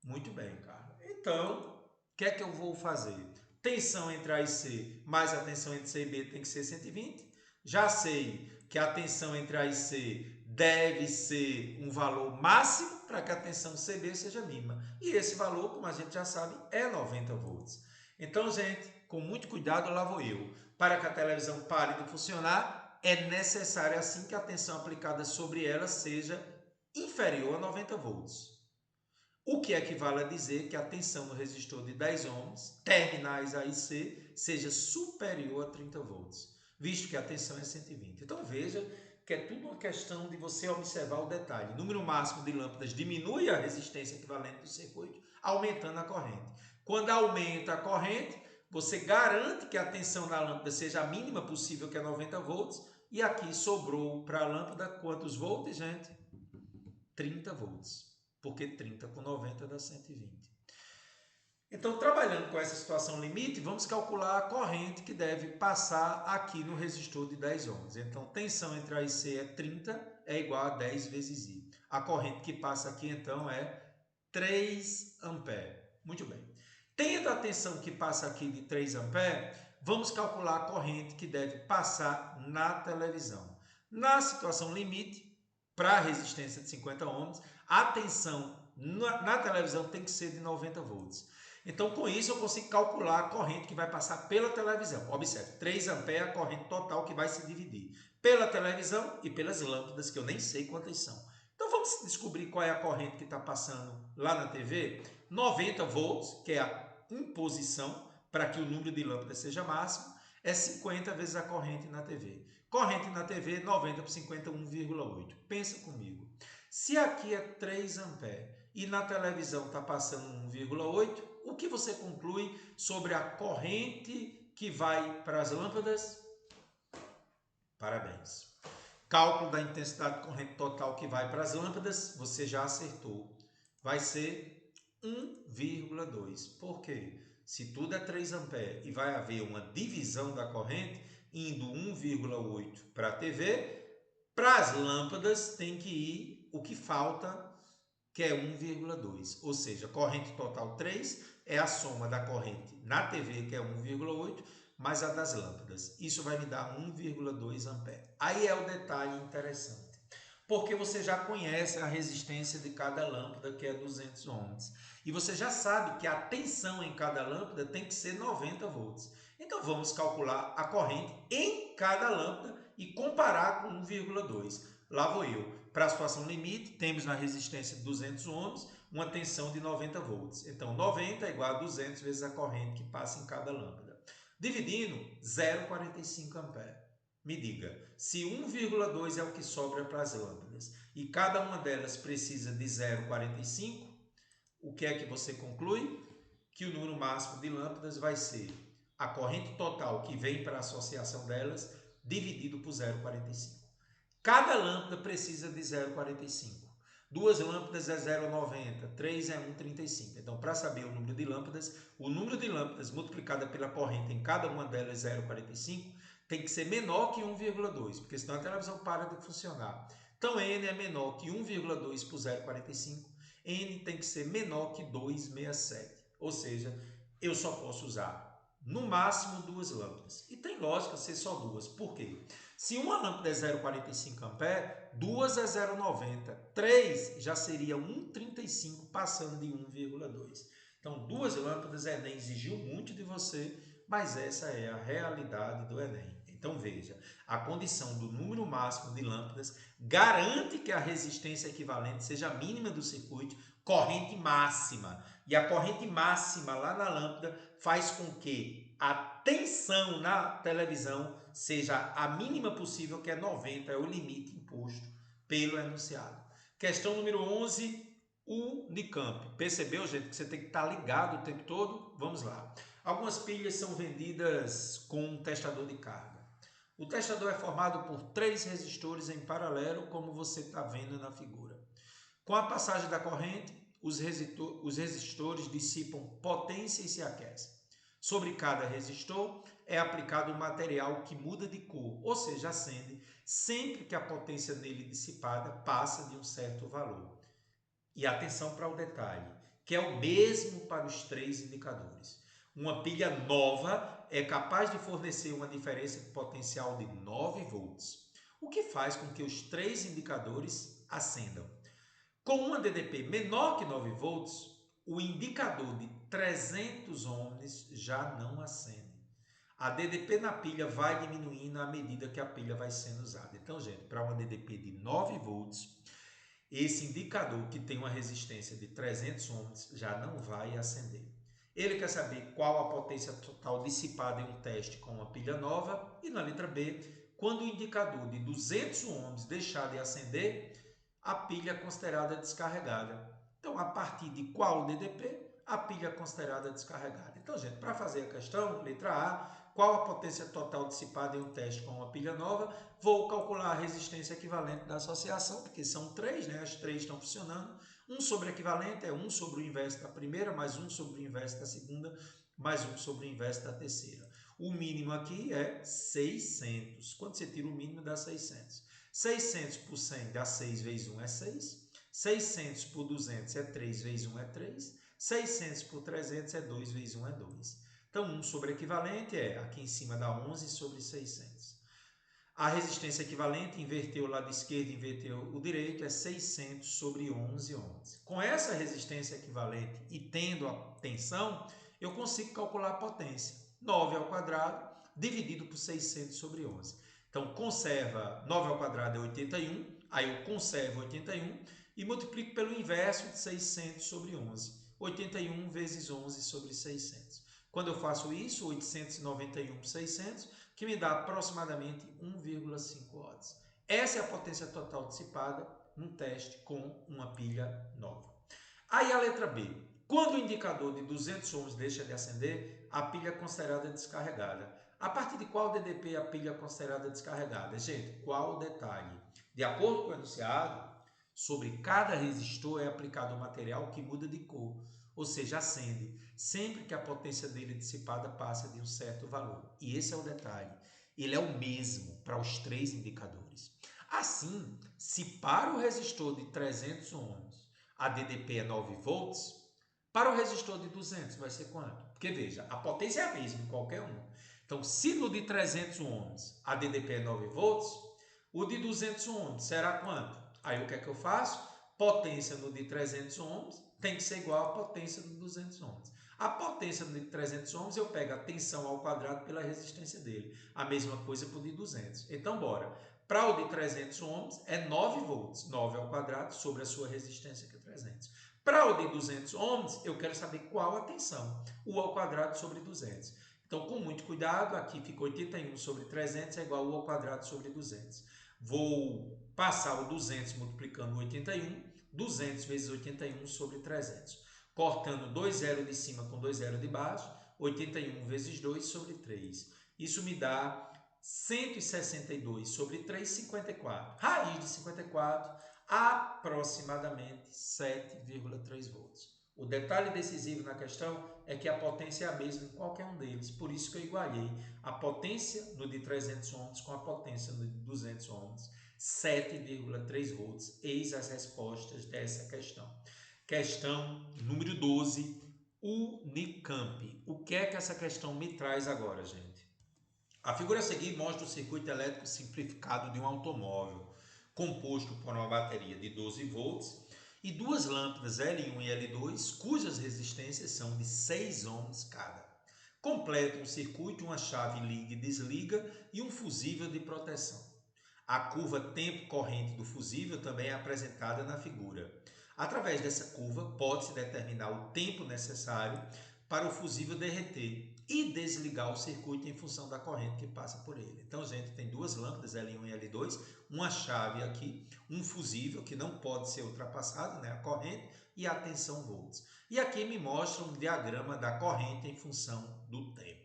Muito bem, cara. Então, o que é que eu vou fazer? Tensão entre A e C mais a tensão entre C e B tem que ser 120. Já sei que a tensão entre A e C deve ser um valor máximo para que a tensão CB seja mínima. E esse valor, como a gente já sabe, é 90 volts. Então, gente, com muito cuidado, lá vou eu. Para que a televisão pare de funcionar, é necessário assim que a tensão aplicada sobre ela seja inferior a 90 volts. O que equivale a dizer que a tensão no resistor de 10 ohms, terminais A e C, seja superior a 30 volts, visto que a tensão é 120. Então veja que é tudo uma questão de você observar o detalhe. O número máximo de lâmpadas diminui a resistência equivalente do circuito, aumentando a corrente. Quando aumenta a corrente, você garante que a tensão da lâmpada seja a mínima possível, que é 90 volts, e aqui sobrou para a lâmpada quantos volts, gente? 30 volts. Porque 30 com 90 dá 120. Então, trabalhando com essa situação limite, vamos calcular a corrente que deve passar aqui no resistor de 10 ohms. Então, tensão entre A e C é 30, é igual a 10 vezes I. A corrente que passa aqui, então, é 3 amperes. Muito bem. Tendo a tensão que passa aqui de 3 amperes, vamos calcular a corrente que deve passar na televisão. Na situação limite, para a resistência de 50 ohms, a tensão na televisão tem que ser de 90 volts. Então, com isso, eu consigo calcular a corrente que vai passar pela televisão. Observe, 3 amperes é a corrente total que vai se dividir pela televisão e pelas lâmpadas, que eu nem sei quantas são. Então, vamos descobrir qual é a corrente que está passando lá na TV. 90 volts, que é a imposição para que o número de lâmpadas seja máximo, é 50 vezes a corrente na TV. Corrente na TV, 90 por 50, 1,8. Pensa comigo. Se aqui é 3 amperes e na televisão está passando 1,8, o que você conclui sobre a corrente que vai para as lâmpadas? Parabéns. Cálculo da intensidade de corrente total que vai para as lâmpadas, você já acertou. Vai ser 1,2. Por quê? Se tudo é 3 amperes e vai haver uma divisão da corrente, indo 1,8 para a TV, para as lâmpadas tem que ir o que falta, que é 1,2. Ou seja, corrente total 3 é a soma da corrente na TV, que é 1,8, mais a das lâmpadas. Isso vai me dar 1,2 ampere. Aí é o detalhe interessante, porque você já conhece a resistência de cada lâmpada, que é 200 ohms. E você já sabe que a tensão em cada lâmpada tem que ser 90 volts. Então vamos calcular a corrente em cada lâmpada e comparar com 1,2. Lá vou eu. Para a situação limite, temos na resistência de 200 ohms uma tensão de 90 volts. Então 90 é igual a 200 vezes a corrente que passa em cada lâmpada. Dividindo, 0,45 ampere. Me diga, se 1,2 é o que sobra para as lâmpadas e cada uma delas precisa de 0,45, o que é que você conclui? Que o número máximo de lâmpadas vai ser a corrente total que vem para a associação delas dividido por 0,45. Cada lâmpada precisa de 0,45. Duas lâmpadas é 0,90, 3 é 1,35. Então, para saber o número de lâmpadas multiplicado pela corrente em cada uma delas, 0,45, tem que ser menor que 1,2, porque senão a televisão para de funcionar. Então, N é menor que 1,2 por 0,45. N tem que ser menor que 2,67. Ou seja, eu só posso usar no máximo duas lâmpadas. E tem lógica ser só duas. Por quê? Se uma lâmpada é 0,45 ampere, duas é 0,90. 3 já seria 1,35 passando de 1,2. Então, duas lâmpadas, Enem exigiu muito de você, mas essa é a realidade do Enem. Então, veja, a condição do número máximo de lâmpadas garante que a resistência equivalente seja a mínima do circuito, corrente máxima. E a corrente máxima lá na lâmpada faz com que a tensão na televisão seja a mínima possível, que é 90, é o limite imposto pelo enunciado. Questão número 11, Unicamp. Percebeu, gente, que você tem que estar ligado o tempo todo? Vamos lá. Algumas pilhas são vendidas com um testador de carga. O testador é formado por 3 resistores em paralelo, como você está vendo na figura. Com a passagem da corrente, os resistores dissipam potência e se aquecem. Sobre cada resistor é aplicado um material que muda de cor, ou seja, acende, sempre que a potência nele dissipada passa de um certo valor. E atenção para o detalhe, que é o mesmo para os três indicadores. Uma pilha nova é capaz de fornecer uma diferença de potencial de 9 volts, o que faz com que os três indicadores acendam. Com uma DDP menor que 9 volts, o indicador de 300 ohms já não acende. A DDP na pilha vai diminuindo à medida que a pilha vai sendo usada. Então, gente, para uma DDP de 9 volts, esse indicador que tem uma resistência de 300 ohms já não vai acender. Ele quer saber qual a potência total dissipada em um teste com uma pilha nova. E na letra B, quando o indicador de 200 ohms deixar de acender, a pilha é considerada descarregada. Então, a partir de qual DDP, a pilha é considerada descarregada. Então, gente, para fazer a questão, letra A, qual a potência total dissipada em um teste com uma pilha nova? Vou calcular a resistência equivalente da associação, porque são três, né? As três estão funcionando. 1 sobre equivalente é 1 sobre o inverso da primeira, mais 1 sobre o inverso da segunda, mais 1 sobre o inverso da terceira. O mínimo aqui é 600. Quando você tira o mínimo, dá 600. 600 por 100 dá 6 vezes 1 é 6. 600 por 200 é 3 vezes 1 é 3. 600 por 300 é 2 vezes 1 é 2. Então, 1 sobre equivalente é, aqui em cima dá 11 sobre 600. A resistência equivalente, inverteu o lado esquerdo, inverteu o direito, é 600 sobre 11 ohms. Com essa resistência equivalente e tendo a tensão, eu consigo calcular a potência. 9 ao quadrado dividido por 600 sobre 11. Então, conserva 9 ao quadrado é 81, aí eu conservo 81 e multiplico pelo inverso de 600 sobre 11. 81 vezes 11 sobre 600. Quando eu faço isso, 891 por 600, que me dá aproximadamente 1,5 watts. Essa é a potência total dissipada num teste com uma pilha nova. Aí a letra B. Quando o indicador de 200 ohms deixa de acender, a pilha é considerada descarregada. A partir de qual DDP a pilha é considerada descarregada? Gente, qual o detalhe? De acordo com o enunciado, sobre cada resistor é aplicado um material que muda de cor, ou seja, acende, sempre que a potência dele dissipada passa de um certo valor. E esse é o detalhe. Ele é o mesmo para os três indicadores. Assim, se para o resistor de 300 ohms a DDP é 9 volts, para o resistor de 200 vai ser quanto? Porque veja, a potência é a mesma em qualquer um. Então, se no de 300 ohms a DDP é 9 volts, o de 200 ohms será quanto? Aí o que é que eu faço? Potência no de 300 ohms tem que ser igual à potência do 200 ohms. A potência no de 300 ohms eu pego a tensão ao quadrado pela resistência dele. A mesma coisa para o de 200. Então, bora. Para o de 300 ohms é 9 volts, 9 ao quadrado sobre a sua resistência que é 300. Para o de 200 ohms, eu quero saber qual a tensão, U ao quadrado sobre 200. Então, com muito cuidado, aqui fica 81 sobre 300 é igual a U ao quadrado sobre 200. Vou passar o 200 multiplicando 81, 200 vezes 81 sobre 300. Cortando 2 zeros de cima com 2 zeros de baixo, 81 vezes 2 sobre 3. Isso me dá 162 sobre 3, 54. Raiz de 54, aproximadamente 7,3 volts. O detalhe decisivo na questão é que a potência é a mesma em qualquer um deles. Por isso que eu igualei a potência no de 300 ohms com a potência no de 200 ohms. 7,3 volts. Eis as respostas dessa questão. Questão número 12, Unicamp. O que é que essa questão me traz agora, gente? A figura a seguir mostra o circuito elétrico simplificado de um automóvel, composto por uma bateria de 12 volts e duas lâmpadas L1 e L2, cujas resistências são de 6 ohms cada. Completa um circuito, uma chave liga e desliga e um fusível de proteção. A curva tempo-corrente do fusível também é apresentada na figura. Através dessa curva, pode-se determinar o tempo necessário para o fusível derreter e desligar o circuito em função da corrente que passa por ele. Então, gente, tem duas lâmpadas, L1 e L2, uma chave aqui, um fusível que não pode ser ultrapassado, né, a corrente, e a tensão volts. E aqui me mostra um diagrama da corrente em função do tempo.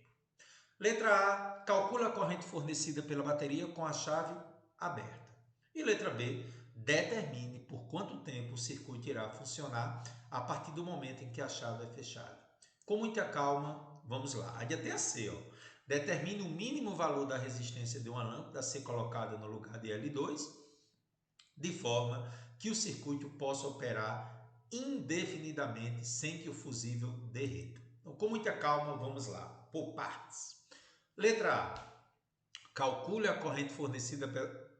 Letra A, calcula a corrente fornecida pela bateria com a chave aberta. E letra B, determine por quanto tempo o circuito irá funcionar a partir do momento em que a chave é fechada. Com muita calma, vamos lá. Aí até a C, ó. Determine o mínimo valor da resistência de uma lâmpada a ser colocada no lugar de L2, de forma que o circuito possa operar indefinidamente sem que o fusível derreta. Então, com muita calma, vamos lá, por partes. Letra A. Calcule a corrente fornecida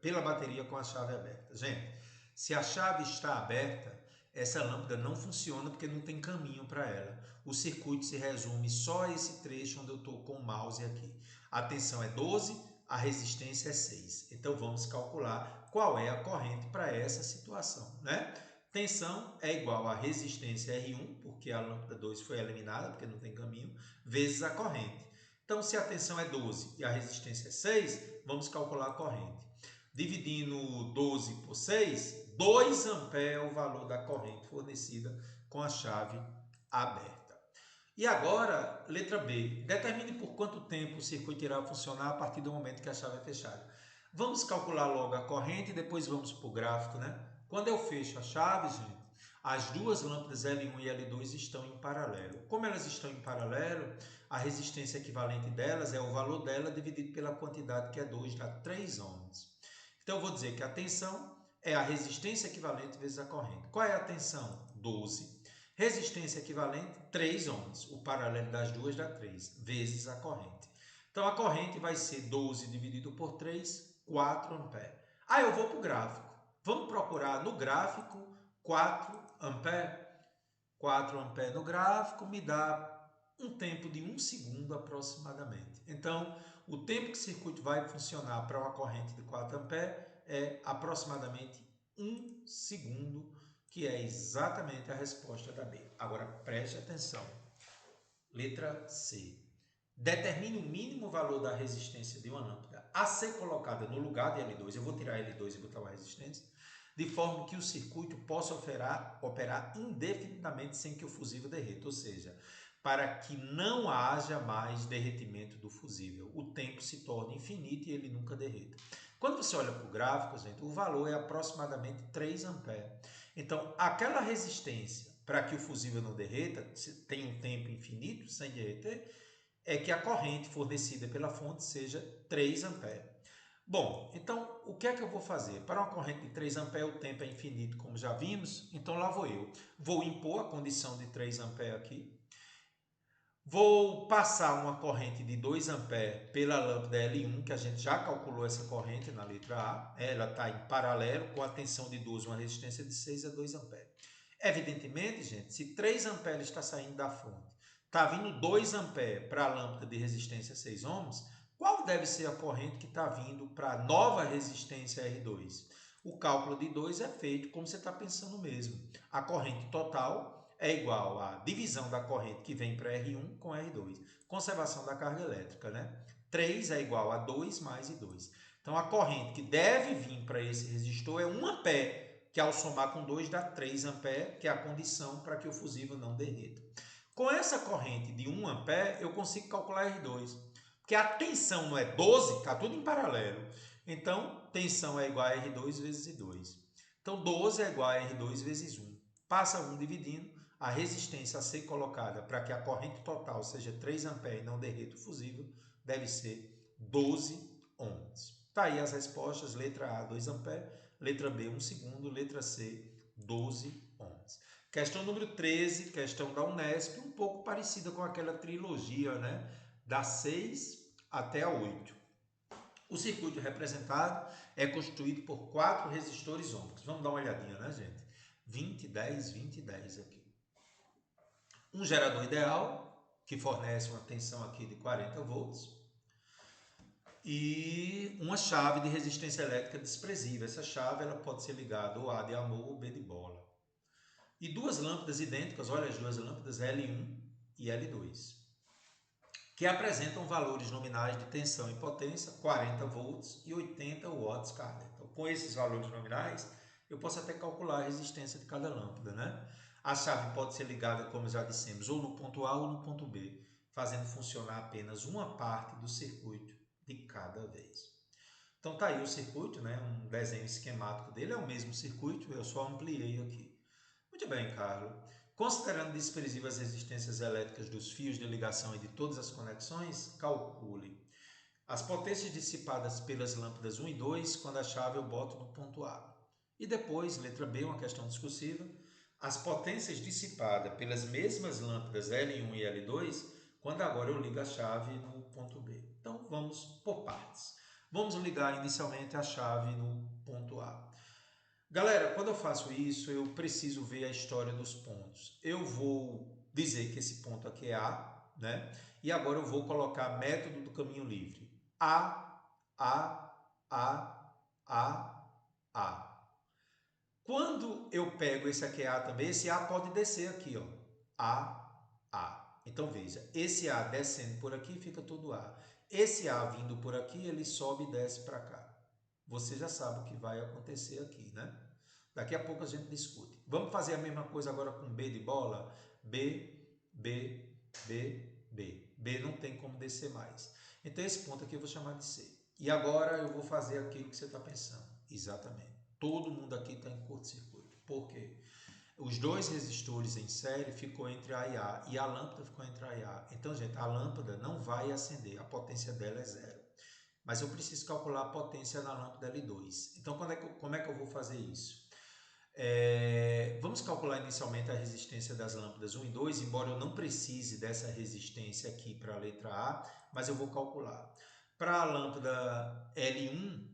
pela bateria com a chave aberta. Gente, se a chave está aberta, essa lâmpada não funciona porque não tem caminho para ela. O circuito se resume só a esse trecho onde eu estou com o mouse aqui. A tensão é 12, a resistência é 6. Então vamos calcular qual é a corrente para essa situação, né? Tensão é igual a resistência R1, porque a lâmpada 2 foi eliminada, porque não tem caminho, vezes a corrente. Então, se a tensão é 12 e a resistência é 6, vamos calcular a corrente. Dividindo 12 por 6, 2 amperes é o valor da corrente fornecida com a chave aberta. E agora, letra B. Determine por quanto tempo o circuito irá funcionar a partir do momento que a chave é fechada. Vamos calcular logo a corrente e depois vamos para o gráfico, né? Quando eu fecho a chave, gente, as duas lâmpadas L1 e L2 estão em paralelo. Como elas estão em paralelo, a resistência equivalente delas é o valor dela dividido pela quantidade que é 2, dá 3 ohms. Então eu vou dizer que a tensão é a resistência equivalente vezes a corrente. Qual é a tensão? 12. Resistência equivalente, 3 ohms. O paralelo das duas dá 3, vezes a corrente. Então a corrente vai ser 12 dividido por 3, 4 amperes. Aí eu vou para o gráfico. Vamos procurar no gráfico 4 amperes. 4 amperes no gráfico me dá um tempo de 1 segundo aproximadamente. Então, o tempo que o circuito vai funcionar para uma corrente de 4 amperes é aproximadamente 1 segundo, que é exatamente a resposta da B. Agora, preste atenção. Letra C. Determine o mínimo valor da resistência de uma lâmpada a ser colocada no lugar de L2. Eu vou tirar L2 e botar uma resistência, de forma que o circuito possa operar indefinidamente sem que o fusível derreta, ou seja, para que não haja mais derretimento do fusível. O tempo se torna infinito e ele nunca derreta. Quando você olha para o gráfico, gente, o valor é aproximadamente 3 amperes. Então, aquela resistência para que o fusível não derreta, tem um tempo infinito sem derreter, é que a corrente fornecida pela fonte seja 3 amperes. Bom, então o que é que eu vou fazer? Para uma corrente de 3 amperes o tempo é infinito, como já vimos, então lá vou eu. Vou impor a condição de 3 amperes aqui. Vou passar uma corrente de 2 amperes pela lâmpada L1, que a gente já calculou essa corrente na letra A. Ela está em paralelo com a tensão de 12, uma resistência de 6 a 2 amperes. Evidentemente, gente, se 3 amperes está saindo da fonte, está vindo 2 amperes para a lâmpada de resistência 6 ohms, qual deve ser a corrente que está vindo para a nova resistência R2? O cálculo de 2 é feito como você está pensando mesmo. A corrente total é igual à divisão da corrente que vem para R1 com R2. Conservação da carga elétrica, né? 3 é igual a 2 mais I2. Então, a corrente que deve vir para esse resistor é 1 ampere, que ao somar com 2 dá 3 amperes, que é a condição para que o fusível não derreta. Com essa corrente de 1 ampere, eu consigo calcular R2. Porque a tensão não é 12, está tudo em paralelo. Então, tensão é igual a R2 vezes I2. Então, 12 é igual a R2 vezes 1. Passa 1 dividindo, a resistência a ser colocada para que a corrente total seja 3 amperes e não derreta o fusível, deve ser 12 ohms. Está aí as respostas, letra A, 2 amperes, letra B, 1 segundo, letra C, 12 ohms. Questão número 13, questão da Unesp, um pouco parecida com aquela trilogia, né? Da 6 até a 8. O circuito representado é constituído por 4 resistores ômicos. Vamos dar uma olhadinha, né, gente? 20, 10, 20 e 10 aqui. Um gerador ideal, que fornece uma tensão aqui de 40 volts. E uma chave de resistência elétrica desprezível. Essa chave ela pode ser ligada ou A de amor ou B de bola. E duas lâmpadas idênticas, olha as duas lâmpadas L1 e L2, que apresentam valores nominais de tensão e potência, 40 volts e 80 watts cada. Então, com esses valores nominais, eu posso até calcular a resistência de cada lâmpada, né? A chave pode ser ligada, como já dissemos, ou no ponto A ou no ponto B, fazendo funcionar apenas uma parte do circuito de cada vez. Então tá aí o circuito, né? Um desenho esquemático dele, é o mesmo circuito, eu só ampliei aqui. Muito bem, Carlos. Considerando desprezíveis as resistências elétricas dos fios de ligação e de todas as conexões, calcule As potências dissipadas pelas lâmpadas 1 e 2, quando a chave eu boto no ponto A. E depois, letra B, uma questão discursiva, as potências dissipadas pelas mesmas lâmpadas L1 e L2, quando agora eu ligo a chave no ponto B. Então, vamos por partes. Vamos ligar inicialmente a chave no ponto A. Galera, quando eu faço isso, eu preciso ver a história dos pontos. Eu vou dizer que esse ponto aqui é A, né? E agora eu vou colocar método do caminho livre. A, A, A, A, A. Quando eu pego esse aqui A também, esse A pode descer aqui, ó. A, A. Então veja, esse A descendo por aqui fica tudo A. Esse A vindo por aqui, ele sobe e desce para cá. Você já sabe o que vai acontecer aqui, né? Daqui a pouco a gente discute. Vamos fazer a mesma coisa agora com B de bola? B, B, B, B. B não tem como descer mais. Então esse ponto aqui eu vou chamar de C. E agora eu vou fazer aquilo que você está pensando. Exatamente. Todo mundo aqui está em curto-circuito. Por quê? Os dois resistores em série ficou entre A e A e a lâmpada ficou entre A e A. Então, gente, a lâmpada não vai acender, a potência dela é zero. Mas eu preciso calcular a potência na lâmpada L2. Então, como é que eu vou fazer isso? Vamos calcular inicialmente a resistência das lâmpadas 1 e 2, embora eu não precise dessa resistência aqui para a letra A, mas eu vou calcular. Para a lâmpada L1,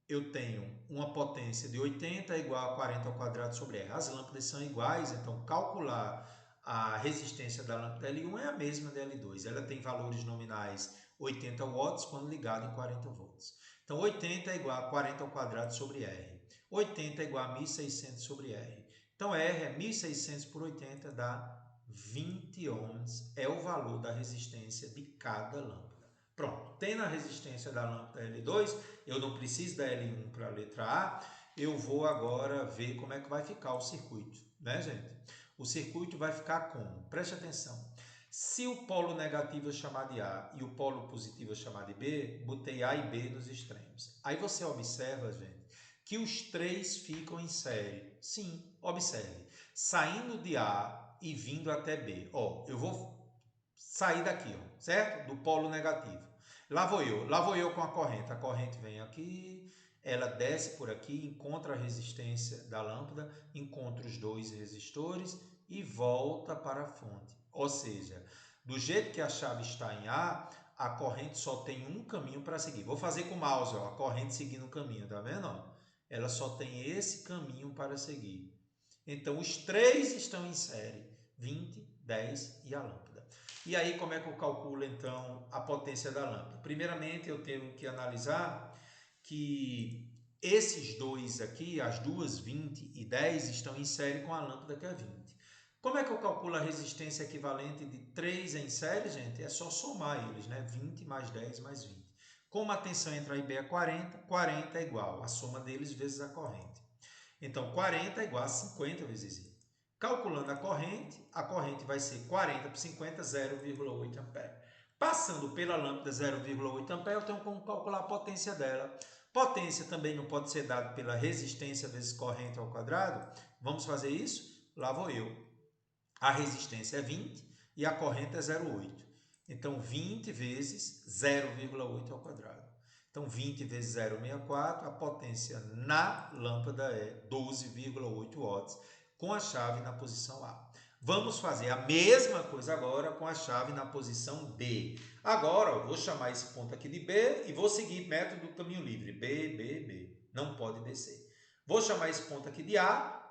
eu tenho uma potência de 80 igual a 40 ao quadrado sobre R. As lâmpadas são iguais, então calcular a resistência da lâmpada L1 é a mesma da L2. Ela tem valores nominais 80 watts quando ligado em 40 volts. Então 80 é igual a 40 ao quadrado sobre R. 80 é igual a 1600 sobre R. Então R é 1600 por 80 dá 20 ohms. É o valor da resistência de cada lâmpada. Pronto, tendo a resistência da lâmpada L2, eu não preciso da L1 para a letra A, eu vou agora ver como é que vai ficar o circuito, né, gente? O circuito vai ficar como? Preste atenção. Se o polo negativo eu chamar de A e o polo positivo eu chamar de B, botei A e B nos extremos. Aí você observa, gente, que os três ficam em série. Sim, observe. Saindo de A e vindo até B. Ó, eu vou sair daqui, ó, certo? Do polo negativo. Lá vou eu com a corrente vem aqui, ela desce por aqui, encontra a resistência da lâmpada, encontra os dois resistores e volta para a fonte. Ou seja, do jeito que a chave está em a corrente só tem um caminho para seguir. Vou fazer com o mouse, ó, a corrente seguindo o caminho, tá vendo? Ó? Ela só tem esse caminho para seguir. Então, os três estão em série, 20, 10 e a lâmpada. E aí, como é que eu calculo, então, a potência da lâmpada? Primeiramente, eu tenho que analisar que esses dois aqui, as duas 20 e 10, estão em série com a lâmpada que é 20. Como é que eu calculo a resistência equivalente de 3 em série, gente? É só somar eles, né? 20 mais 10 mais 20. Como a tensão entre A e B é 40, 40 é igual a soma deles vezes a corrente. Então, 40 é igual a 50 vezes I. Calculando a corrente vai ser 40 por 50, 0,8 ampere. Passando pela lâmpada 0,8 ampere, eu tenho como calcular a potência dela. Potência também não pode ser dada pela resistência vezes corrente ao quadrado. Vamos fazer isso? Lá vou eu. A resistência é 20 e a corrente é 0,8. Então, 20 vezes 0,8 ao quadrado. Então, 20 vezes 0,64, a potência na lâmpada é 12,8 watts, com a chave na posição A. Vamos fazer a mesma coisa agora com a chave na posição B. Agora, eu vou chamar esse ponto aqui de B e vou seguir método do caminho livre. B, B, B. Não pode descer. Vou chamar esse ponto aqui de A.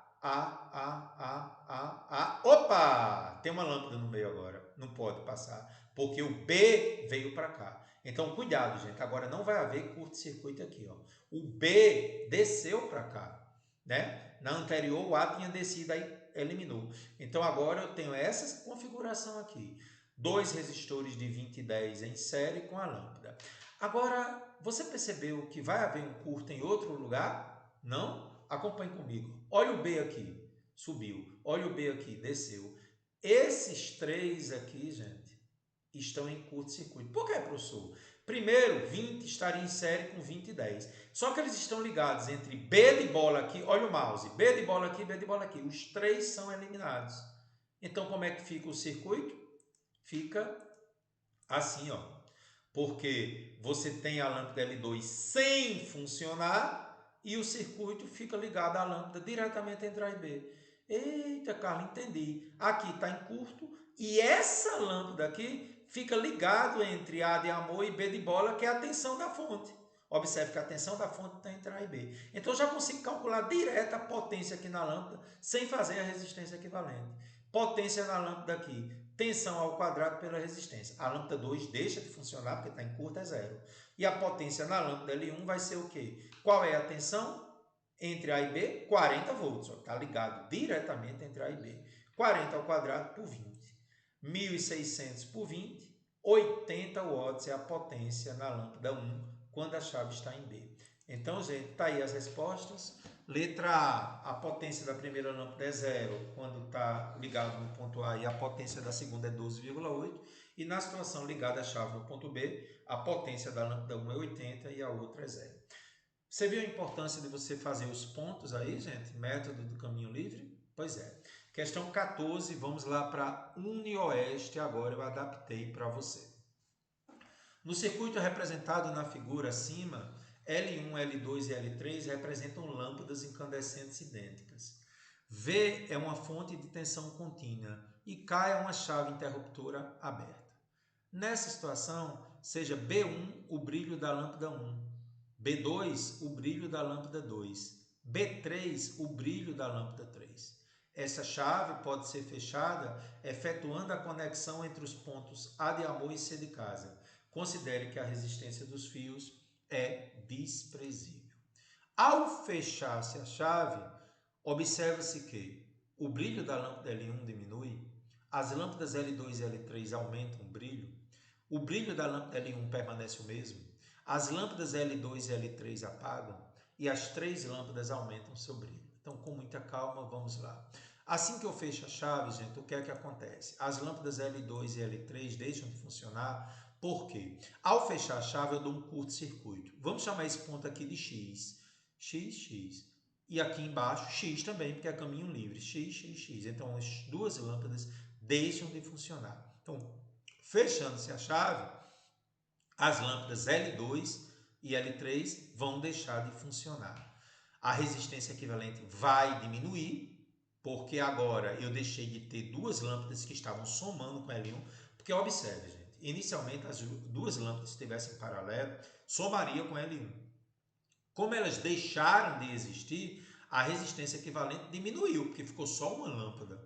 Opa! Tem uma lâmpada no meio agora. Não pode passar. Porque o B veio para cá. Então, cuidado, gente. Agora não vai haver curto-circuito aqui. Ó. O B desceu para cá. Né? Na anterior, o A tinha descido, aí eliminou. Então, agora eu tenho essa configuração aqui. Dois resistores de 20 e 10 em série com a lâmpada. Agora, você percebeu que vai haver um curto em outro lugar? Não? Acompanhe comigo. Olha o B aqui, subiu. Olha o B aqui, desceu. Esses três aqui, gente, estão em curto-circuito. Por que, professor? Primeiro, 20 estaria em série com 20 e 10. Só que eles estão ligados entre B de bola aqui, olha o mouse, B de bola aqui, B de bola aqui. Os três são eliminados. Então, como é que fica o circuito? Fica assim, ó. porque você tem a lâmpada L2 sem funcionar e o circuito fica ligado à lâmpada diretamente entre A e B. Eita, Carlos, entendi. Aqui está em curto e essa lâmpada aqui fica ligado entre A de amor e B de bola, que é a tensão da fonte. Observe que a tensão da fonte está entre A e B. Então, eu já consigo calcular direto a potência aqui na lâmpada, sem fazer a resistência equivalente. Potência na lâmpada aqui, tensão ao quadrado pela resistência. A lâmpada 2 deixa de funcionar, porque está em curto, é zero. E a potência na lâmpada L1 vai ser o quê? Qual é a tensão entre A e B? 40 volts. Está ligado diretamente entre A e B. 40 ao quadrado por 20. 1.600 por 20. 80 watts é a potência na lâmpada 1 quando a chave está em B. Então, gente, tá aí as respostas. Letra A, a potência da primeira lâmpada é zero quando está ligado no ponto A e a potência da segunda é 12,8. E na situação ligada à chave no ponto B, a potência da lâmpada 1 é 80 e a outra é zero. Você viu a importância de você fazer os pontos aí, gente? Método do caminho livre? Pois é. Questão 14, vamos lá para UniOeste, agora eu adaptei para você. No circuito representado na figura acima, L1, L2 e L3 representam lâmpadas incandescentes idênticas. V é uma fonte de tensão contínua e K é uma chave interruptora aberta. Nessa situação, seja B1 o brilho da lâmpada 1, B2 o brilho da lâmpada 2, B3 o brilho da lâmpada 3. Essa chave pode ser fechada efetuando a conexão entre os pontos A de amor e C de casa. Considere que a resistência dos fios é desprezível. Ao fechar-se a chave, observa-se que o brilho da lâmpada L1 diminui, as lâmpadas L2 e L3 aumentam o brilho da lâmpada L1 permanece o mesmo, as lâmpadas L2 e L3 apagam e as três lâmpadas aumentam seu brilho. Então, com muita calma, vamos lá. Assim que eu fecho a chave, gente, o que é que acontece? As lâmpadas L2 e L3 deixam de funcionar. Por quê? Ao fechar a chave, eu dou um curto-circuito. Vamos chamar esse ponto aqui de X. X, X. E aqui embaixo, X também, porque é caminho livre. X, X, X. Então, as duas lâmpadas deixam de funcionar. Então, fechando-se a chave, as lâmpadas L2 e L3 vão deixar de funcionar. A resistência equivalente vai diminuir, porque agora eu deixei de ter duas lâmpadas que estavam somando com L1, porque observe, gente, inicialmente as duas lâmpadas, se estivessem em paralelo, somariam com L1. Como elas deixaram de existir, a resistência equivalente diminuiu, porque ficou só uma lâmpada.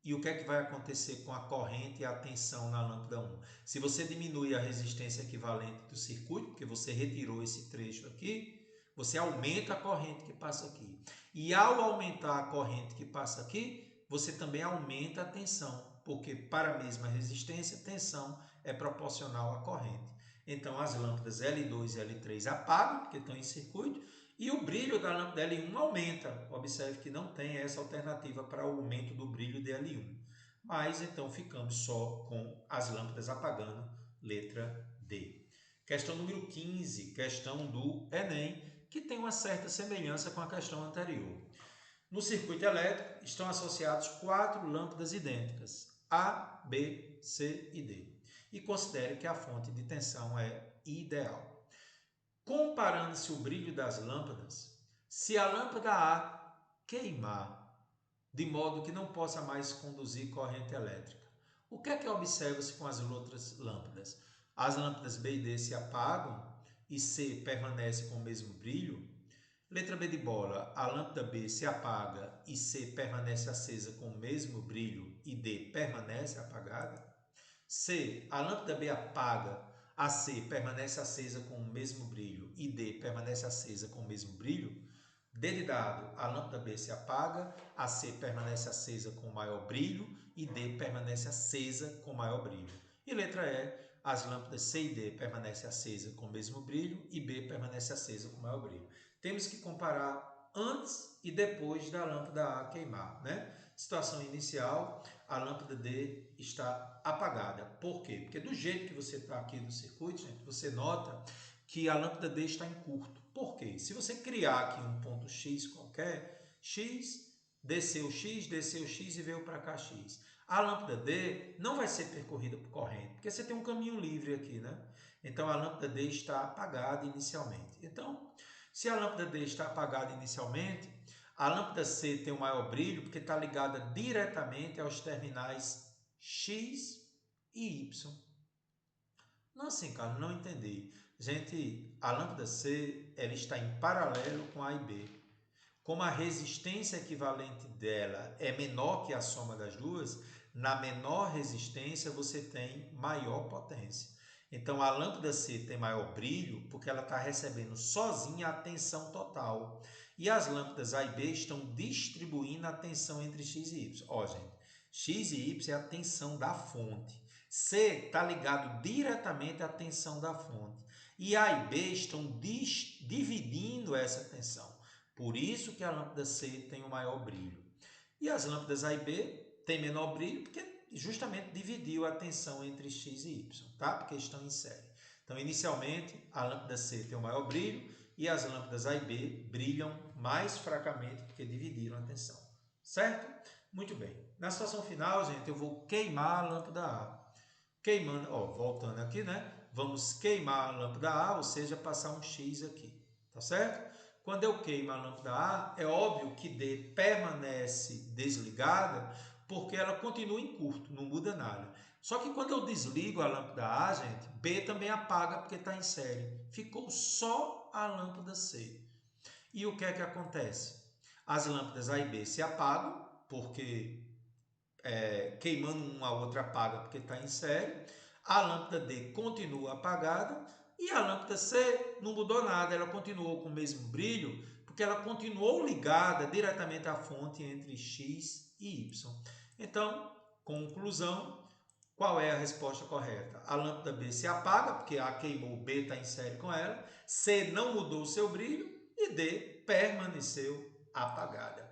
E o que é que vai acontecer com a corrente e a tensão na lâmpada 1? Se você diminui a resistência equivalente do circuito, porque você retirou esse trecho aqui, você aumenta a corrente que passa aqui. E ao aumentar a corrente que passa aqui, você também aumenta a tensão, porque para a mesma resistência, tensão é proporcional à corrente. Então, as lâmpadas L2 e L3 apagam, porque estão em circuito, e o brilho da lâmpada L1 aumenta. Observe que não tem essa alternativa para o aumento do brilho de L1. Mas, então, ficamos só com as lâmpadas apagando, letra D. Questão número 15, questão do Enem, que tem uma certa semelhança com a questão anterior. No circuito elétrico estão associados 4 lâmpadas idênticas, A, B, C e D. E considere que a fonte de tensão é ideal. Comparando-se o brilho das lâmpadas, se a lâmpada A queimar, de modo que não possa mais conduzir corrente elétrica, o que é que observa-se com as outras lâmpadas? As lâmpadas B e D se apagam e C permanece com o mesmo brilho? Letra B de bola, a lâmpada B se apaga e C permanece acesa com o mesmo brilho e D permanece apagada? C, a lâmpada B apaga, a C permanece acesa com o mesmo brilho e D permanece acesa com o mesmo brilho? D de dado, a lâmpada B se apaga, a C permanece acesa com maior brilho e D permanece acesa com maior brilho. E letra E, as lâmpadas C e D permanecem acesas com o mesmo brilho e B permanece acesa com maior brilho. Temos que comparar antes e depois da lâmpada A queimar, né? Situação inicial, a lâmpada D está apagada. Por quê? Porque do jeito que você está aqui no circuito, gente, você nota que a lâmpada D está em curto. Por quê? Se você criar aqui um ponto X qualquer, X, desceu X e veio para cá X. A lâmpada D não vai ser percorrida por corrente, porque você tem um caminho livre aqui, né? Então a lâmpada D está apagada inicialmente. Então, se a lâmpada D está apagada inicialmente, a lâmpada C tem o maior brilho porque está ligada diretamente aos terminais X e Y. Não assim, cara, não entendi. Gente, a lâmpada C ela está em paralelo com A e B. Como a resistência equivalente dela é menor que a soma das duas, na menor resistência você tem maior potência. Então a lâmpada C tem maior brilho porque ela está recebendo sozinha a tensão total. E as lâmpadas A e B estão distribuindo a tensão entre X e Y. Ó, gente, X e Y é a tensão da fonte. C está ligado diretamente à tensão da fonte. E A e B estão dividindo essa tensão. Por isso que a lâmpada C tem o maior brilho. E as lâmpadas A e B têm menor brilho porque justamente dividiu a tensão entre X e Y, tá? Porque estão em série. Então, inicialmente, a lâmpada C tem o maior brilho e as lâmpadas A e B brilham mais fracamente porque dividiram a tensão, certo? Muito bem. Na situação final, gente, eu vou queimar a lâmpada A. Queimando, ó, voltando aqui, né? Vamos queimar a lâmpada A, ou seja, passar um X aqui, tá certo? Quando eu queimo a lâmpada A, é óbvio que D permanece desligada porque ela continua em curto, não muda nada. Só que quando eu desligo a lâmpada A, gente, B também apaga porque está em série. Ficou só a lâmpada C. E o que é que acontece? As lâmpadas A e B se apagam porque queimando uma a outra apaga porque está em série. A lâmpada D continua apagada e a lâmpada C não mudou nada, ela continuou com o mesmo brilho porque ela continuou ligada diretamente à fonte entre X e Y. Então, conclusão, qual é a resposta correta? A lâmpada B se apaga porque A queimou, B está em série com ela, C não mudou o seu brilho e D permaneceu apagada.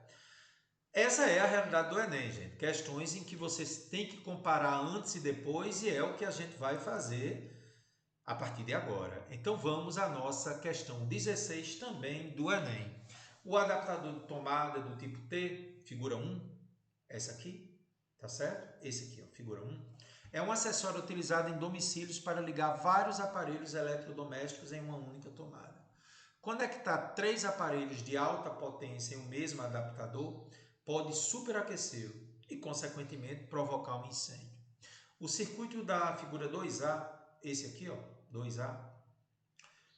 Essa é a realidade do Enem, gente. Questões em que vocês têm que comparar antes e depois, e é o que a gente vai fazer a partir de agora. Então vamos à nossa questão 16 também do Enem. O adaptador de tomada do tipo T, figura 1, essa aqui, tá certo? Esse aqui, ó, figura 1, é um acessório utilizado em domicílios para ligar vários aparelhos eletrodomésticos em uma única tomada. Conectar 3 aparelhos de alta potência em um mesmo adaptador pode superaquecê-lo e, consequentemente, provocar um incêndio. O circuito da figura 2A, esse aqui, ó, 2A,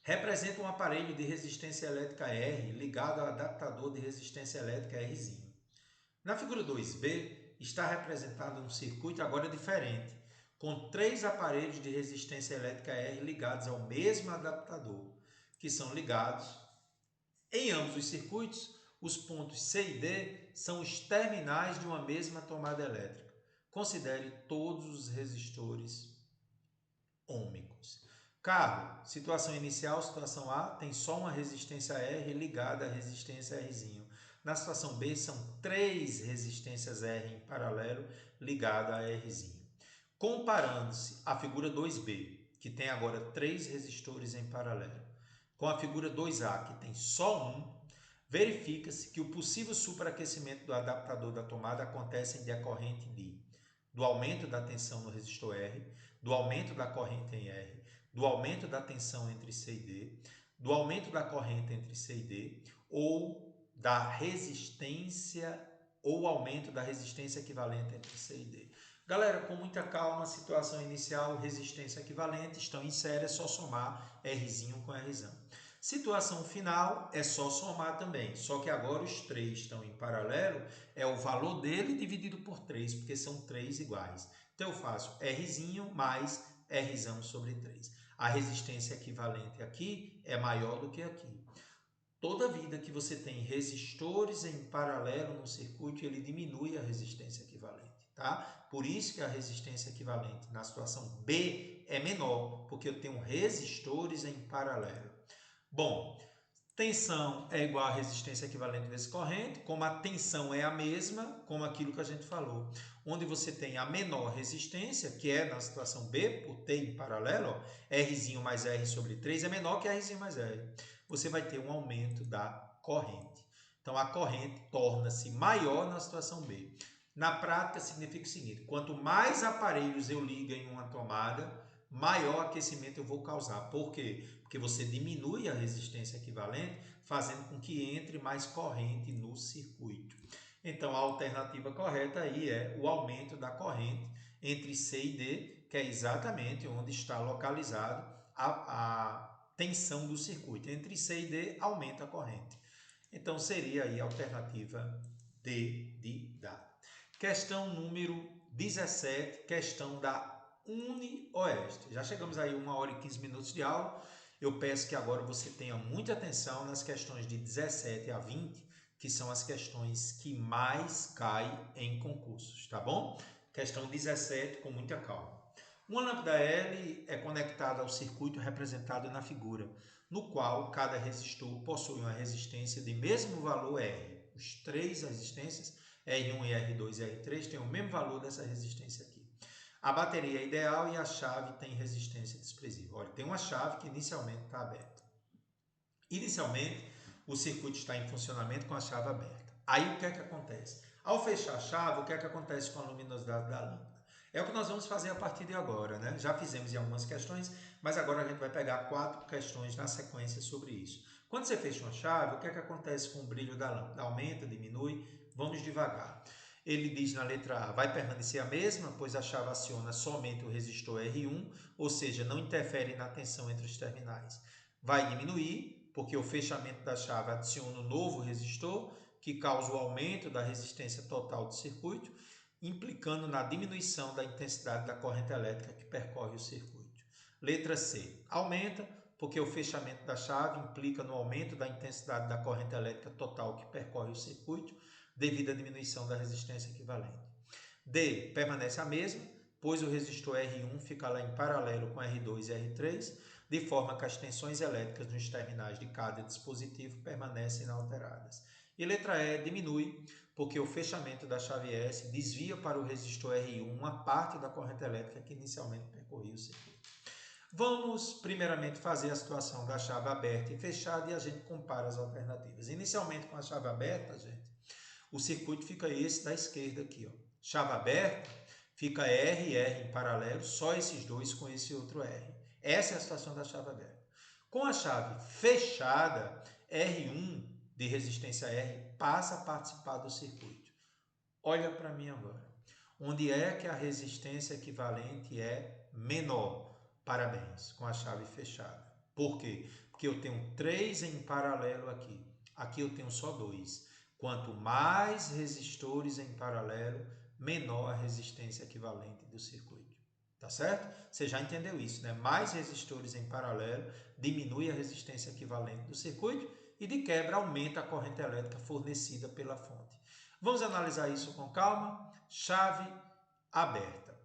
representa um aparelho de resistência elétrica R ligado ao adaptador de resistência elétrica Rzinho. Na figura 2B, está representado um circuito agora diferente, com 3 aparelhos de resistência elétrica R ligados ao mesmo adaptador, que são ligados em ambos os circuitos. Os pontos C e D são os terminais de uma mesma tomada elétrica. Considere todos os resistores ômicos. Carro, situação inicial, situação A, tem só uma resistência R ligada à resistência Rzinho. Na situação B, são 3 resistências R em paralelo ligadas a Rzinho. Comparando-se a figura 2B, que tem agora 3 resistores em paralelo, com a figura 2A, que tem só um, verifica-se que o possível superaquecimento do adaptador da tomada acontece em decorrente do aumento da tensão no resistor R, do aumento da corrente em R, do aumento da tensão entre C e D, do aumento da corrente entre C e D, ou da resistência ou aumento da resistência equivalente entre C e D. Galera, com muita calma, situação inicial, resistência equivalente, estão em série, é só somar Rzinho com Rzão. Situação final é só somar também, só que agora os 3 estão em paralelo, é o valor dele dividido por 3, porque são 3 iguais. Então eu faço Rzinho mais Rzão sobre 3. A resistência equivalente aqui é maior do que aqui. Toda vida que você tem resistores em paralelo no circuito, ele diminui a resistência equivalente, tá? Por isso que a resistência equivalente na situação B é menor, porque eu tenho resistores em paralelo. Bom, tensão é igual a resistência equivalente vezes corrente, como a tensão é a mesma, como aquilo que a gente falou, onde você tem a menor resistência, que é na situação B, por T em paralelo, ó, Rzinho mais R sobre 3 é menor que Rzinho mais R. Você vai ter um aumento da corrente. Então, a corrente torna-se maior na situação B. Na prática, significa o seguinte, quanto mais aparelhos eu ligo em uma tomada, maior aquecimento eu vou causar. Por quê? Porque você diminui a resistência equivalente, fazendo com que entre mais corrente no circuito. Então, a alternativa correta aí é o aumento da corrente entre C e D, que é exatamente onde está localizado a tensão do circuito. Entre C e D, aumenta a corrente. Então, seria aí a alternativa D de dado. Questão número 17, questão da UniOeste. Já chegamos aí 1 hora e 15 minutos de aula. Eu peço que agora você tenha muita atenção nas questões de 17 a 20, que são as questões que mais caem em concursos, tá bom? Questão 17, com muita calma. Uma lâmpada L é conectada ao circuito representado na figura, no qual cada resistor possui uma resistência de mesmo valor R. Os três resistências, R1, R2 e R3, têm o mesmo valor dessa resistência aqui. A bateria é ideal e a chave tem resistência desprezível. Olha, tem uma chave que inicialmente está aberta. Inicialmente, o circuito está em funcionamento com a chave aberta. Aí o que é que acontece? Ao fechar a chave, o que é que acontece com a luminosidade da lâmpada? É o que nós vamos fazer a partir de agora, né? Já fizemos em algumas questões, mas agora a gente vai pegar 4 questões na sequência sobre isso. Quando você fecha uma chave, o que é que acontece com o brilho da lâmpada? Aumenta, diminui? Vamos devagar. Ele diz na letra A, vai permanecer a mesma, pois a chave aciona somente o resistor R1, ou seja, não interfere na tensão entre os terminais. Vai diminuir, porque o fechamento da chave adiciona um novo resistor, que causa o aumento da resistência total do circuito, implicando na diminuição da intensidade da corrente elétrica que percorre o circuito. Letra C. Aumenta, porque o fechamento da chave implica no aumento da intensidade da corrente elétrica total que percorre o circuito, devido à diminuição da resistência equivalente. D. Permanece a mesma, pois o resistor R1 fica lá em paralelo com R2 e R3, de forma que as tensões elétricas nos terminais de cada dispositivo permanecem inalteradas. E letra E, diminui, porque o fechamento da chave S desvia para o resistor R1 uma parte da corrente elétrica que inicialmente percorria o circuito. Vamos primeiramente fazer a situação da chave aberta e fechada e a gente compara as alternativas. Inicialmente com a chave aberta, gente, o circuito fica esse da esquerda aqui, ó. Chave aberta, fica R e R em paralelo, só esses dois com esse outro R. Essa é a situação da chave aberta. Com a chave fechada, R1 de resistência R passa a participar do circuito. Olha para mim agora. Onde é que a resistência equivalente é menor? Parabéns, com a chave fechada. Por quê? Porque eu tenho 3 em paralelo aqui. Aqui eu tenho só 2. Quanto mais resistores em paralelo, menor a resistência equivalente do circuito. Tá certo? Você já entendeu isso, né? Mais resistores em paralelo diminui a resistência equivalente do circuito e, de quebra, aumenta a corrente elétrica fornecida pela fonte. Vamos analisar isso com calma. Chave aberta.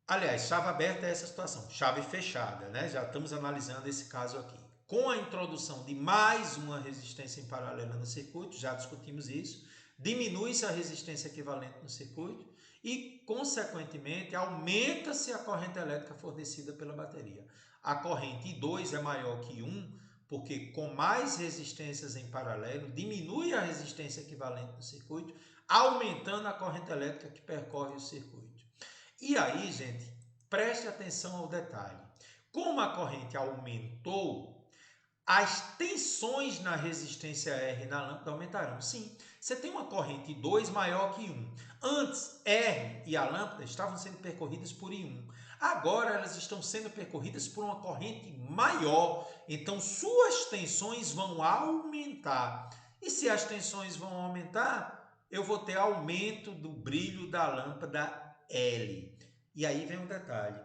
Aliás, chave aberta é essa situação. Chave fechada, né? Já estamos analisando esse caso aqui. Com a introdução de mais uma resistência em paralelo no circuito, já discutimos isso, diminui-se a resistência equivalente no circuito e, consequentemente, aumenta-se a corrente elétrica fornecida pela bateria. A corrente I2 é maior que 1, porque com mais resistências em paralelo, diminui a resistência equivalente no circuito, aumentando a corrente elétrica que percorre o circuito. E aí, gente, preste atenção ao detalhe. Como a corrente aumentou, as tensões na resistência R na lâmpada aumentarão. Sim, você tem uma corrente I2 maior que 1. Antes, R e a lâmpada estavam sendo percorridas por I1. Agora, elas estão sendo percorridas por uma corrente maior. Então, suas tensões vão aumentar. E se as tensões vão aumentar, eu vou ter aumento do brilho da lâmpada L. E aí vem um detalhe.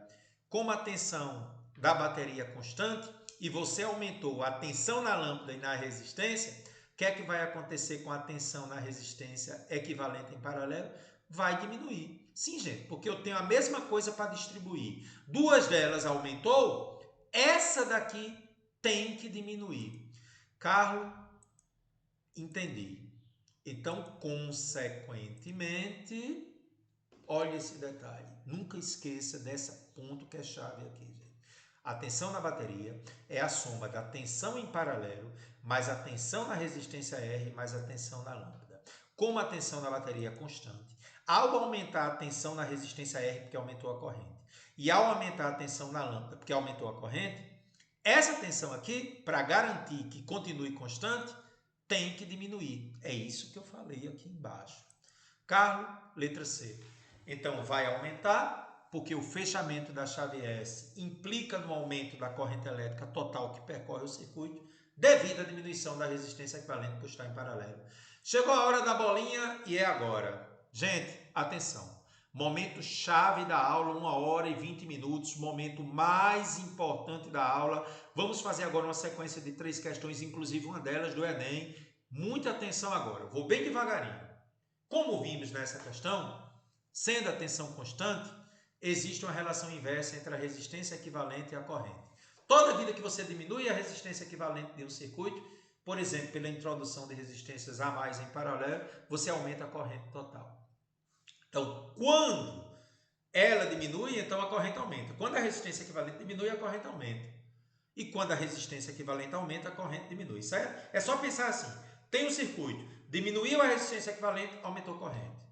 Como a tensão da bateria é constante, e você aumentou a tensão na lâmpada e na resistência, o que é que vai acontecer com a tensão na resistência equivalente em paralelo? Vai diminuir. Sim, gente, porque eu tenho a mesma coisa para distribuir. Duas delas aumentou, essa daqui tem que diminuir. Carlos, entendi. Então, consequentemente, olha esse detalhe. Nunca esqueça dessa ponto que é chave aqui, gente. A tensão na bateria é a soma da tensão em paralelo mais a tensão na resistência R mais a tensão na lâmpada. Como a tensão na bateria é constante, ao aumentar a tensão na resistência R, porque aumentou a corrente, e ao aumentar a tensão na lâmpada, porque aumentou a corrente, essa tensão aqui, para garantir que continue constante, tem que diminuir. É isso que eu falei aqui embaixo. Carlos, letra C. Então, vai aumentar, porque o fechamento da chave S implica no aumento da corrente elétrica total que percorre o circuito, devido à diminuição da resistência equivalente por estar em paralelo. Chegou a hora da bolinha e é agora. Gente, atenção. Momento chave da aula, 1 hora e 20 minutos, momento mais importante da aula. Vamos fazer agora uma sequência de 3 questões, inclusive uma delas do Enem. Muita atenção agora, vou bem devagarinho. Como vimos nessa questão, sendo a tensão constante, existe uma relação inversa entre a resistência equivalente e a corrente. Toda vida que você diminui a resistência equivalente de um circuito, por exemplo, pela introdução de resistências a mais em paralelo, você aumenta a corrente total. Então, quando ela diminui, então a corrente aumenta. Quando a resistência equivalente diminui, a corrente aumenta. E quando a resistência equivalente aumenta, a corrente diminui, certo? É só pensar assim, tem um circuito, diminuiu a resistência equivalente, aumentou a corrente.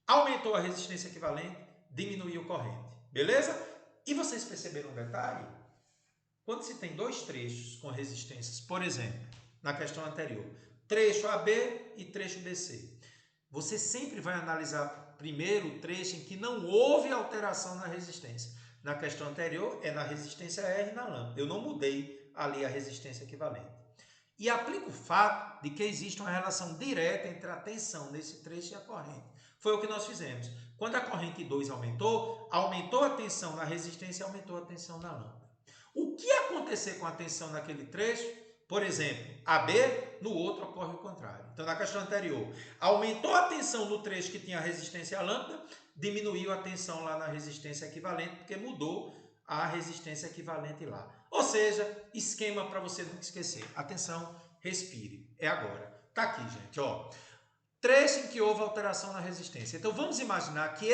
Aumentou a resistência equivalente, diminuiu a corrente. Beleza? E vocês perceberam um detalhe? Quando se tem 2 trechos com resistências, por exemplo, na questão anterior, trecho AB e trecho BC, você sempre vai analisar primeiro o trecho em que não houve alteração na resistência. Na questão anterior, é na resistência R na lâmpada. Eu não mudei ali a resistência equivalente. E aplica o fato de que existe uma relação direta entre a tensão nesse trecho e a corrente. Foi o que nós fizemos. Quando a corrente 2 aumentou, aumentou a tensão na resistência e aumentou a tensão na lâmpada. O que acontecer com a tensão naquele trecho? Por exemplo, AB, no outro ocorre o contrário. Então, na questão anterior, aumentou a tensão no trecho que tinha a resistência à lâmpada, diminuiu a tensão lá na resistência equivalente, porque mudou a resistência equivalente lá. Ou seja, esquema para você nunca esquecer. Atenção, respire. É agora. Tá aqui, gente, ó. Trecho em que houve alteração na resistência. Então, vamos imaginar que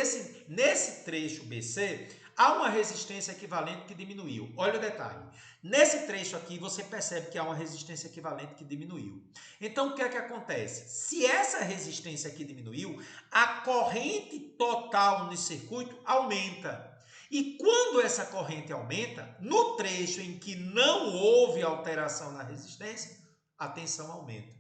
nesse trecho BC, há uma resistência equivalente que diminuiu. Olha o detalhe. Nesse trecho aqui, você percebe que há uma resistência equivalente que diminuiu. Então, o que é que acontece? Se essa resistência aqui diminuiu, a corrente total no circuito aumenta. E quando essa corrente aumenta, no trecho em que não houve alteração na resistência, a tensão aumenta.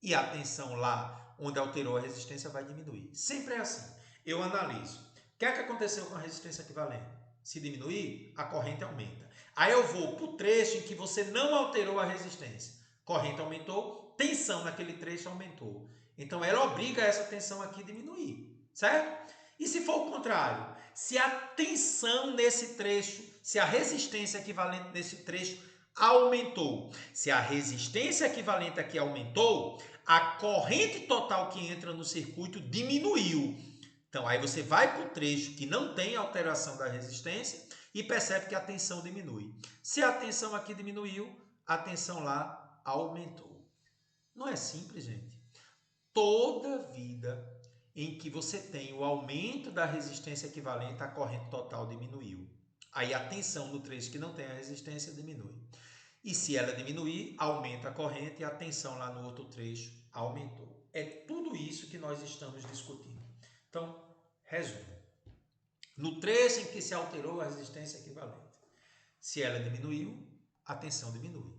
E a tensão lá onde alterou a resistência vai diminuir. Sempre é assim. Eu analiso. O que é que aconteceu com a resistência equivalente? Se diminuir, a corrente aumenta. Aí eu vou para o trecho em que você não alterou a resistência. Corrente aumentou, tensão naquele trecho aumentou. Então ela obriga essa tensão aqui a diminuir. Certo? E se for o contrário? Se a tensão nesse trecho, se a resistência equivalente nesse trecho aumentou. Se a resistência equivalente aqui aumentou, a corrente total que entra no circuito diminuiu. Então, aí você vai para o trecho que não tem alteração da resistência e percebe que a tensão diminui. Se a tensão aqui diminuiu, a tensão lá aumentou. Não é simples, gente? Toda vida em que você tem o aumento da resistência equivalente, a corrente total diminuiu. Aí a tensão no trecho que não tem a resistência diminui. E se ela diminuir, aumenta a corrente e a tensão lá no outro trecho aumentou. É tudo isso que nós estamos discutindo. Então, resumo. No trecho em que se alterou a resistência equivalente, se ela diminuiu, a tensão diminui.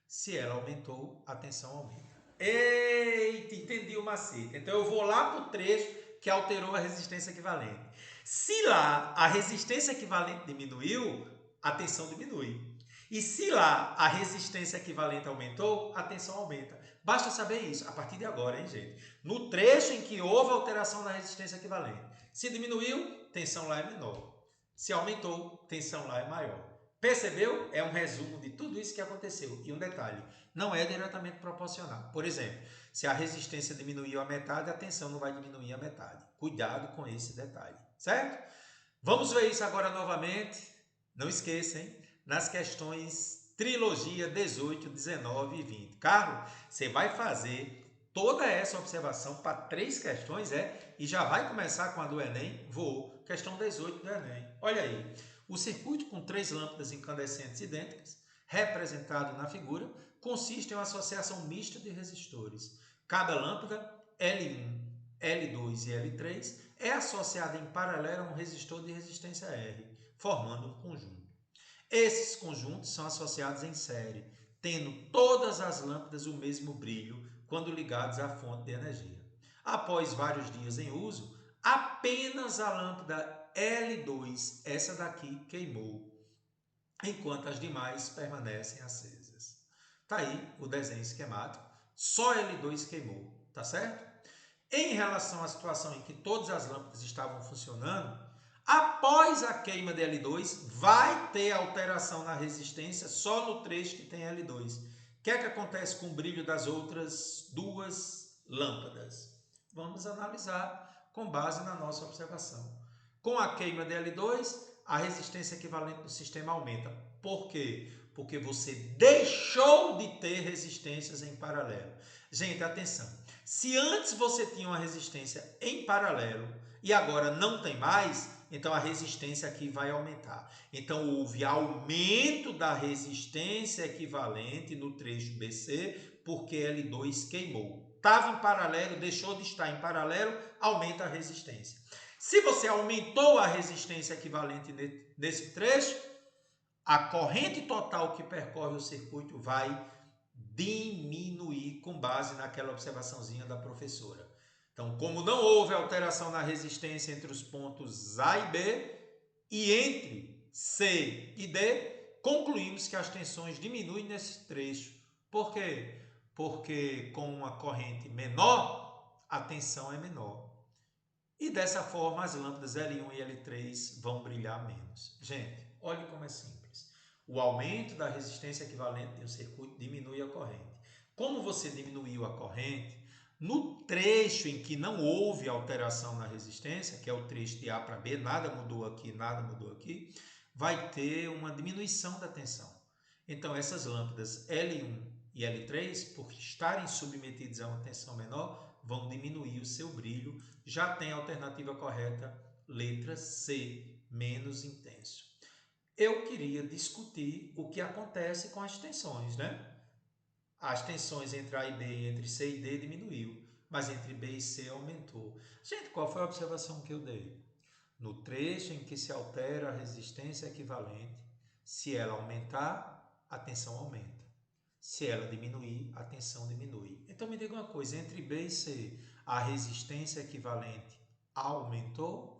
Se ela aumentou, a tensão aumenta. Eita, entendi o macete. Então eu vou lá para o trecho que alterou a resistência equivalente. Se lá a resistência equivalente diminuiu, a tensão diminui. E se lá a resistência equivalente aumentou, a tensão aumenta. Basta saber isso a partir de agora, hein, gente? No trecho em que houve alteração na resistência equivalente. Se diminuiu, tensão lá é menor. Se aumentou, tensão lá é maior. Percebeu? É um resumo de tudo isso que aconteceu. E um detalhe, não é diretamente proporcional. Por exemplo, se a resistência diminuiu a metade, a tensão não vai diminuir a metade. Cuidado com esse detalhe, certo? Vamos ver isso agora novamente. Não esqueça, hein? Nas questões trilogia 18, 19 e 20. Carlos, você vai fazer toda essa observação para 3 questões, e já vai começar com a do Enem? Vou. Questão 18 do Enem. Olha aí. O circuito com 3 lâmpadas incandescentes idênticas, representado na figura, consiste em uma associação mista de resistores. Cada lâmpada, L1, L2 e L3, é associada em paralelo a um resistor de resistência R. formando um conjunto. Esses conjuntos são associados em série, tendo todas as lâmpadas o mesmo brilho quando ligados à fonte de energia. Após vários dias em uso, apenas a lâmpada L2, essa daqui, queimou, enquanto as demais permanecem acesas. Tá aí o desenho esquemático, só L2 queimou, tá certo? Em relação à situação em que todas as lâmpadas estavam funcionando, após a queima de L2, vai ter alteração na resistência só no trecho que tem L2. O que é que acontece com o brilho das outras duas lâmpadas? Vamos analisar com base na nossa observação. Com a queima de L2, a resistência equivalente do sistema aumenta. Por quê? Porque você deixou de ter resistências em paralelo. Gente, atenção. Se antes você tinha uma resistência em paralelo e agora não tem mais, então a resistência aqui vai aumentar. Então houve aumento da resistência equivalente no trecho BC porque L2 queimou. Estava em paralelo, deixou de estar em paralelo, aumenta a resistência. Se você aumentou a resistência equivalente nesse trecho, a corrente total que percorre o circuito vai diminuir com base naquela observaçãozinha da professora. Então, como não houve alteração na resistência entre os pontos A e B e entre C e D, concluímos que as tensões diminuem nesse trecho. Por quê? Porque com uma corrente menor, a tensão é menor. E dessa forma, as lâmpadas L1 e L3 vão brilhar menos. Gente, olhe como é simples. O aumento da resistência equivalente de um circuito diminui a corrente. Como você diminuiu a corrente, no trecho em que não houve alteração na resistência, que é o trecho de A para B, nada mudou aqui, vai ter uma diminuição da tensão. Então, essas lâmpadas L1 e L3, por estarem submetidas a uma tensão menor, vão diminuir o seu brilho. Já tem a alternativa correta, letra C, menos intenso. Eu queria discutir o que acontece com as tensões, né? As tensões entre A e B, entre C e D diminuiu, mas entre B e C aumentou. Gente, qual foi a observação que eu dei? No trecho em que se altera a resistência equivalente, se ela aumentar, a tensão aumenta. Se ela diminuir, a tensão diminui. Então me diga uma coisa, entre B e C, a resistência equivalente aumentou,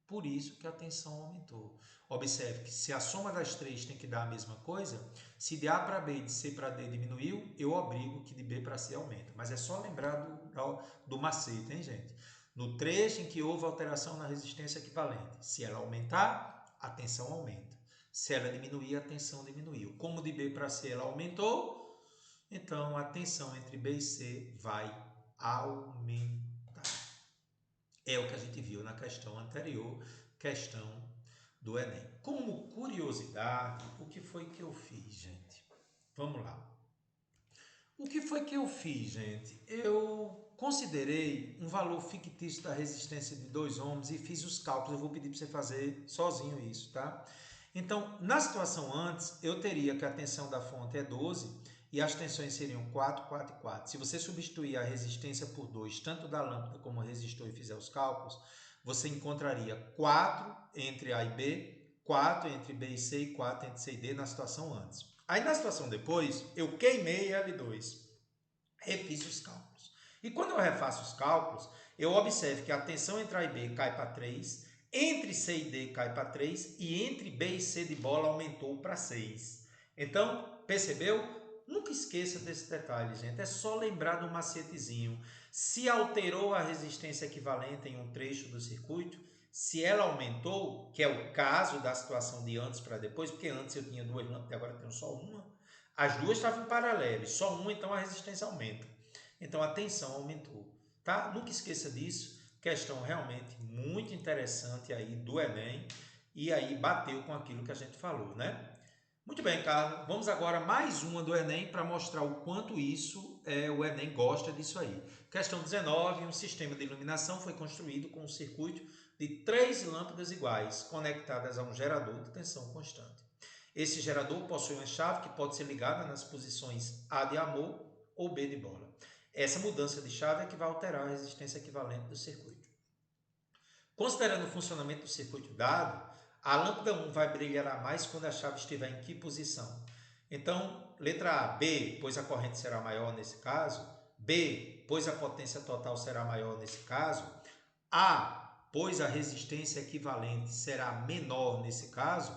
por isso que a tensão aumentou. Observe que se a soma das três tem que dar a mesma coisa, se de A para B e de C para D diminuiu, eu obrigo que de B para C aumenta. Mas é só lembrar do macete, hein, gente? No trecho em que houve alteração na resistência equivalente, se ela aumentar, a tensão aumenta. Se ela diminuir, a tensão diminuiu. Como de B para C ela aumentou, então a tensão entre B e C vai aumentar. É o que a gente viu na questão anterior, questão do Enem. Como curiosidade, o que foi que eu fiz, gente? Vamos lá. O que foi que eu fiz, gente? Eu considerei um valor fictício da resistência de 2 ohms e fiz os cálculos. Eu vou pedir para você fazer sozinho isso, tá? Então, na situação antes, eu teria que a tensão da fonte é 12 e as tensões seriam 4, 4 e 4. Se você substituir a resistência por 2, tanto da lâmpada como o resistor, e fizer os cálculos, você encontraria 4 entre A e B, 4 entre B e C e 4 entre C e D na situação antes. Aí na situação depois, eu queimei L2, refiz os cálculos. E quando eu refaço os cálculos, eu observo que a tensão entre A e B cai para 3, entre C e D cai para 3 e entre B e C de bola aumentou para 6. Então, percebeu? Nunca esqueça desse detalhe, gente. É só lembrar do macetezinho. Se alterou a resistência equivalente em um trecho do circuito, se ela aumentou, que é o caso da situação de antes para depois, porque antes eu tinha 2 lâmpadas e agora eu tenho só uma, as duas estavam em paralelo, e só uma, então a resistência aumenta. Então a tensão aumentou, tá? Nunca esqueça disso. Questão realmente muito interessante aí do Enem, e aí bateu com aquilo que a gente falou, né? Muito bem, Carlos. Vamos agora mais uma do Enem para mostrar o quanto o Enem gosta disso aí. Questão 19, um sistema de iluminação foi construído com um circuito de 3 lâmpadas iguais, conectadas a um gerador de tensão constante. Esse gerador possui uma chave que pode ser ligada nas posições A de amor ou B de bola. Essa mudança de chave é que vai alterar a resistência equivalente do circuito. Considerando o funcionamento do circuito dado, A lâmpada 1 vai brilhar mais quando a chave estiver em que posição? Então, letra A, B, pois a corrente será maior nesse caso. B, pois a potência total será maior nesse caso. A, pois a resistência equivalente será menor nesse caso.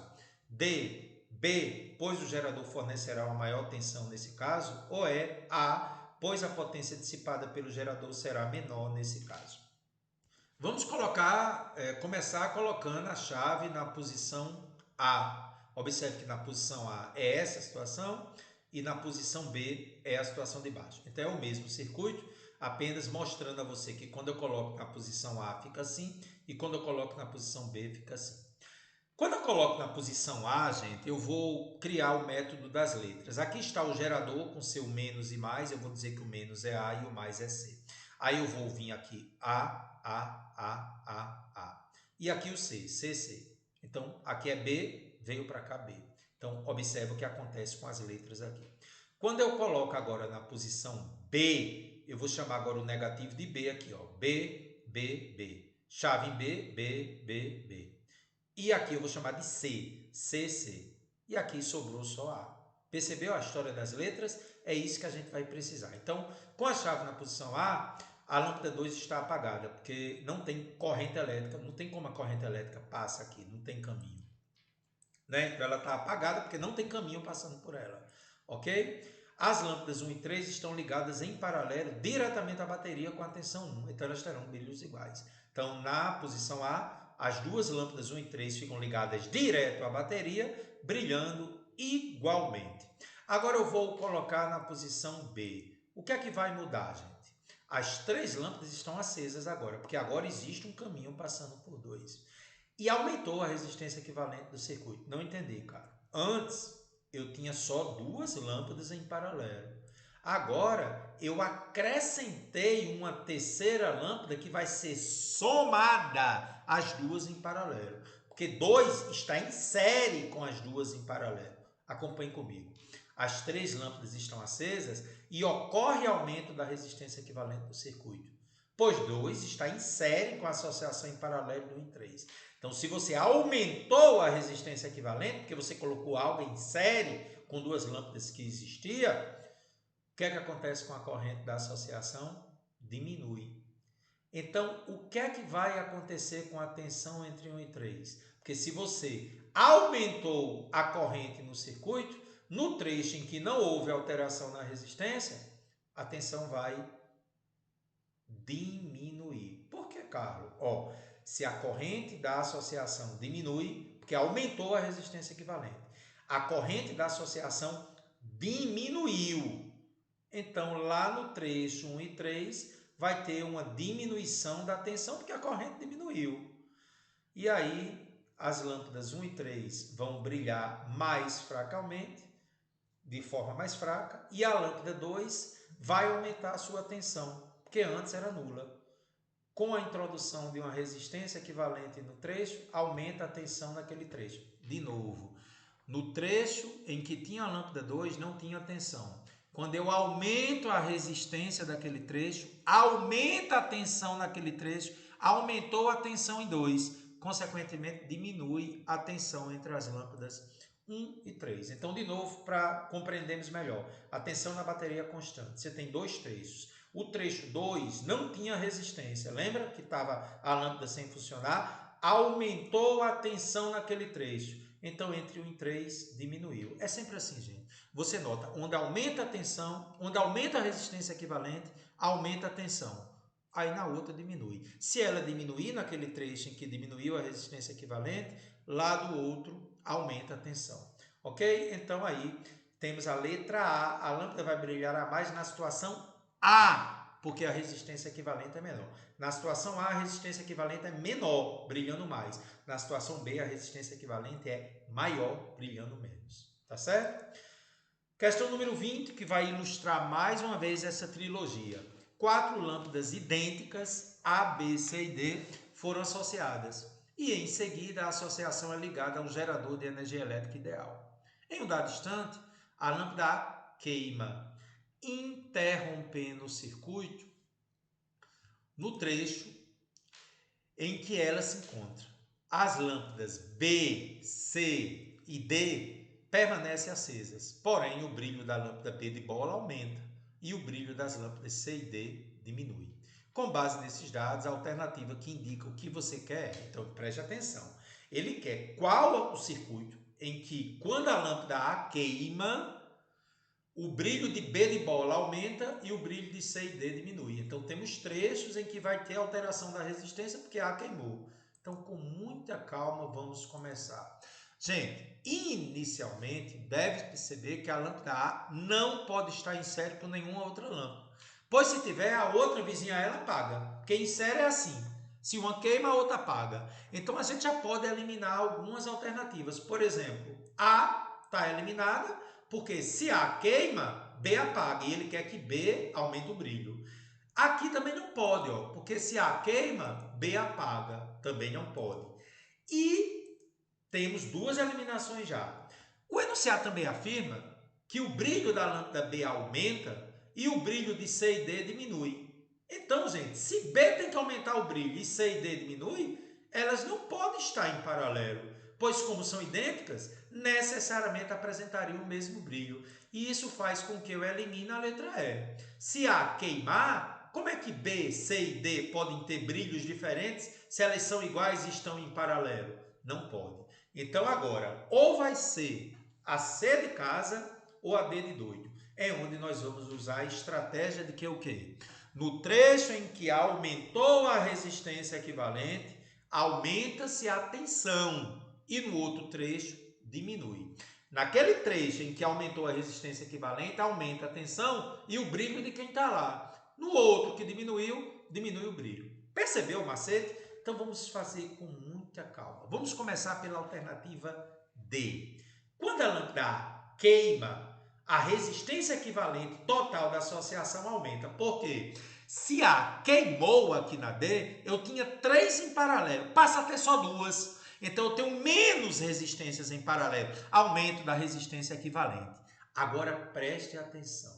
D, B, pois o gerador fornecerá uma maior tensão nesse caso. Ou é A, pois a potência dissipada pelo gerador será menor nesse caso. Vamos começar colocando a chave na posição A. Observe que na posição A é essa situação e na posição B é a situação de baixo. Então é o mesmo circuito, apenas mostrando a você que quando eu coloco na posição A fica assim e quando eu coloco na posição B fica assim. Quando eu coloco na posição A, gente, eu vou criar o método das letras. Aqui está o gerador com seu menos e mais, eu vou dizer que o menos é A e o mais é C. Aí eu vou vir aqui A. E aqui o C, C. Então, aqui é B, veio para cá B. Então, observe o que acontece com as letras aqui. Quando eu coloco agora na posição B, eu vou chamar agora o negativo de B aqui, ó. B. Chave em B. E aqui eu vou chamar de C. E aqui sobrou só A. Percebeu a história das letras? É isso que a gente vai precisar. Então, com a chave na posição A lâmpada 2 está apagada, porque não tem corrente elétrica, não tem como a corrente elétrica passa aqui, não tem caminho. Né? Então, ela está apagada porque não tem caminho passando por ela. Ok? As lâmpadas 1 e 3 estão ligadas em paralelo diretamente à bateria com a tensão 1, então elas terão brilhos iguais. Então, na posição A, as duas lâmpadas 1 e 3 ficam ligadas direto à bateria, brilhando igualmente. Agora eu vou colocar na posição B. O que é que vai mudar, gente? As três lâmpadas estão acesas agora, porque agora existe um caminho passando por dois. E aumentou a resistência equivalente do circuito. Não entendi, cara. Antes, eu tinha só duas lâmpadas em paralelo. Agora, eu acrescentei uma terceira lâmpada que vai ser somada às duas em paralelo. Porque 2 está em série com as duas em paralelo. Acompanhe comigo. As três lâmpadas estão acesas e ocorre aumento da resistência equivalente do circuito, pois 2 está em série com a associação em paralelo do 1 e 3. Então, se você aumentou a resistência equivalente, porque você colocou algo em série com duas lâmpadas que existia, o que é que acontece com a corrente da associação? Diminui. Então, o que é que vai acontecer com a tensão entre 1 e 3? Porque se você aumentou a corrente no circuito, no trecho em que não houve alteração na resistência, a tensão vai diminuir. Por que, Carlos? Se a corrente da associação diminui, porque aumentou a resistência equivalente, a corrente da associação diminuiu. Então, lá no trecho 1 e 3, vai ter uma diminuição da tensão, porque a corrente diminuiu. E aí, as lâmpadas 1 e 3 vão brilhar mais fracamente, de forma mais fraca, e a lâmpada 2 vai aumentar a sua tensão, porque antes era nula. Com a introdução de uma resistência equivalente no trecho, aumenta a tensão naquele trecho. De novo, no trecho em que tinha a lâmpada 2, não tinha tensão. Quando eu aumento a resistência daquele trecho, aumenta a tensão naquele trecho, aumentou a tensão em 2. Consequentemente, diminui a tensão entre as lâmpadas 1 e 3. Então, de novo, para compreendermos melhor, a tensão na bateria é constante. Você tem dois trechos. O trecho 2 não tinha resistência. Lembra que estava a lâmpada sem funcionar? Aumentou a tensão naquele trecho. Então, entre 1 e 3, diminuiu. É sempre assim, gente. Você nota, onde aumenta a tensão, onde aumenta a resistência equivalente, aumenta a tensão. Aí na outra diminui. Se ela diminuir naquele trecho em que diminuiu a resistência equivalente, lá do outro aumenta a tensão. Ok? Então aí temos a letra A lâmpada vai brilhar a mais na situação A, porque a resistência equivalente é menor. Na situação A, a resistência equivalente é menor, brilhando mais. Na situação B, a resistência equivalente é maior, brilhando menos. Tá certo? Questão número 20, que vai ilustrar mais uma vez essa trilogia. 4 lâmpadas idênticas, A, B, C e D, foram associadas. E em seguida, a associação é ligada a um gerador de energia elétrica ideal. Em um dado instante, a lâmpada A queima, interrompendo o circuito no trecho em que ela se encontra. as lâmpadas B, C e D permanecem acesas, porém o brilho da lâmpada B de bola aumenta e o brilho das lâmpadas C e D diminui. Com base nesses dados, a alternativa que indica o que você quer, então preste atenção, ele quer qual o circuito em que, quando a lâmpada A queima, o brilho de B de bola aumenta e o brilho de C e D diminui. Então, temos trechos em que vai ter alteração da resistência porque A queimou. Então, com muita calma, vamos começar. Gente, inicialmente, deve perceber que a lâmpada A não pode estar em série com nenhuma outra lâmpada. Pois se tiver, a outra vizinha ela apaga. Porque em série é assim. Se uma queima, a outra apaga. Então, a gente já pode eliminar algumas alternativas. Por exemplo, A está eliminada, porque se A queima, B apaga. E ele quer que B aumente o brilho. Aqui também não pode, ó, porque se A queima, B apaga. Também não pode. E temos duas eliminações já. O enunciado também afirma que o brilho da lâmpada B aumenta e o brilho de C e D diminui. Então, gente, se B tem que aumentar o brilho e C e D diminui, elas não podem estar em paralelo, pois como são idênticas, necessariamente apresentariam o mesmo brilho. E isso faz com que eu elimine a letra E. Se A queimar, como é que B, C e D podem ter brilhos diferentes se elas são iguais e estão em paralelo? Não pode. Então agora, ou vai ser a C de casa ou a D de doido. É onde nós vamos usar a estratégia de que o quê? No trecho em que aumentou a resistência equivalente, aumenta-se a tensão e no outro trecho diminui. Naquele trecho em que aumentou a resistência equivalente, aumenta a tensão e o brilho de quem está lá. No outro que diminuiu, diminui o brilho. Percebeu o macete? Então vamos fazer com muita calma. Vamos começar pela alternativa D. Quando a lâmpada queima, a resistência equivalente total da associação aumenta. Por quê? Se A queimou aqui na D, eu tinha 3 em paralelo, passa a ter só 2. Então eu tenho menos resistências em paralelo, aumento da resistência equivalente. Agora preste atenção.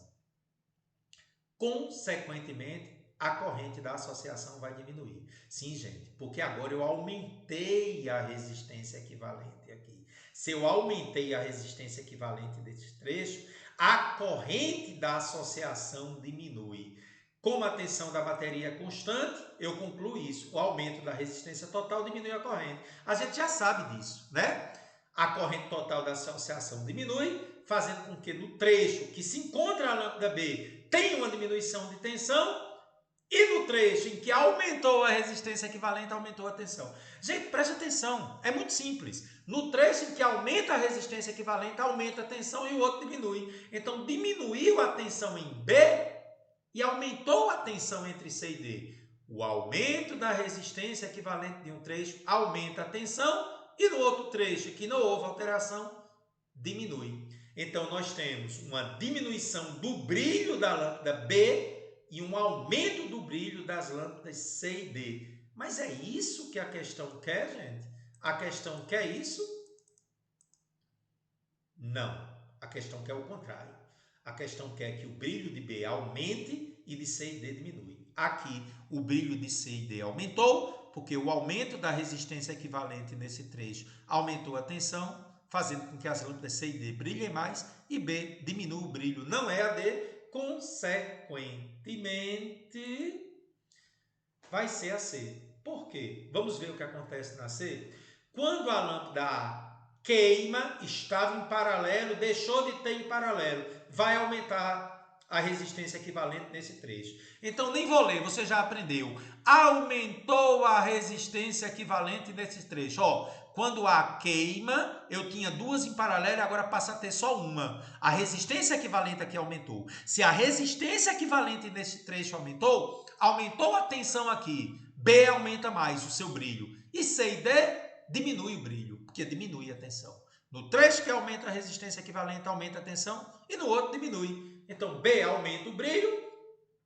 Consequentemente, a corrente da associação vai diminuir. Sim, gente, porque agora eu aumentei a resistência equivalente aqui. Se eu aumentei a resistência equivalente desse trecho, a corrente da associação diminui. Como a tensão da bateria é constante, eu concluo isso. O aumento da resistência total diminui a corrente. A gente já sabe disso, né? A corrente total da associação diminui, fazendo com que no trecho que se encontra a lâmpada B tenha uma diminuição de tensão, e no trecho em que aumentou a resistência equivalente, aumentou a tensão. Gente, preste atenção, é muito simples. No trecho em que aumenta a resistência equivalente, aumenta a tensão e o outro diminui. Então, diminuiu a tensão em B e aumentou a tensão entre C e D. O aumento da resistência equivalente de um trecho aumenta a tensão e no outro trecho, que não houve alteração, diminui. Então, nós temos uma diminuição do brilho da lâmpada B e um aumento do brilho das lâmpadas C e D. Mas é isso que a questão quer, gente? A questão quer isso? Não. A questão quer o contrário. A questão quer que o brilho de B aumente e de C e D diminui. Aqui, o brilho de C e D aumentou, porque o aumento da resistência equivalente nesse trecho aumentou a tensão, fazendo com que as lâmpadas C e D brilhem mais, e B diminua o brilho, não é a D, consequentemente vai ser a C. Por quê? Vamos ver o que acontece na C? Quando a lâmpada A queima, estava em paralelo, deixou de ter em paralelo, vai aumentar a resistência equivalente nesse trecho. Então, nem vou ler, você já aprendeu. Aumentou a resistência equivalente nesse trecho. Ó, quando A queima, eu tinha 2 em paralelo e agora passa a ter só uma. A resistência equivalente aqui aumentou. Se a resistência equivalente nesse trecho aumentou, aumentou a tensão aqui. B aumenta mais o seu brilho. E C e D diminui o brilho, porque diminui a tensão. No trecho que aumenta a resistência equivalente, aumenta a tensão, e no outro diminui. Então, B aumenta o brilho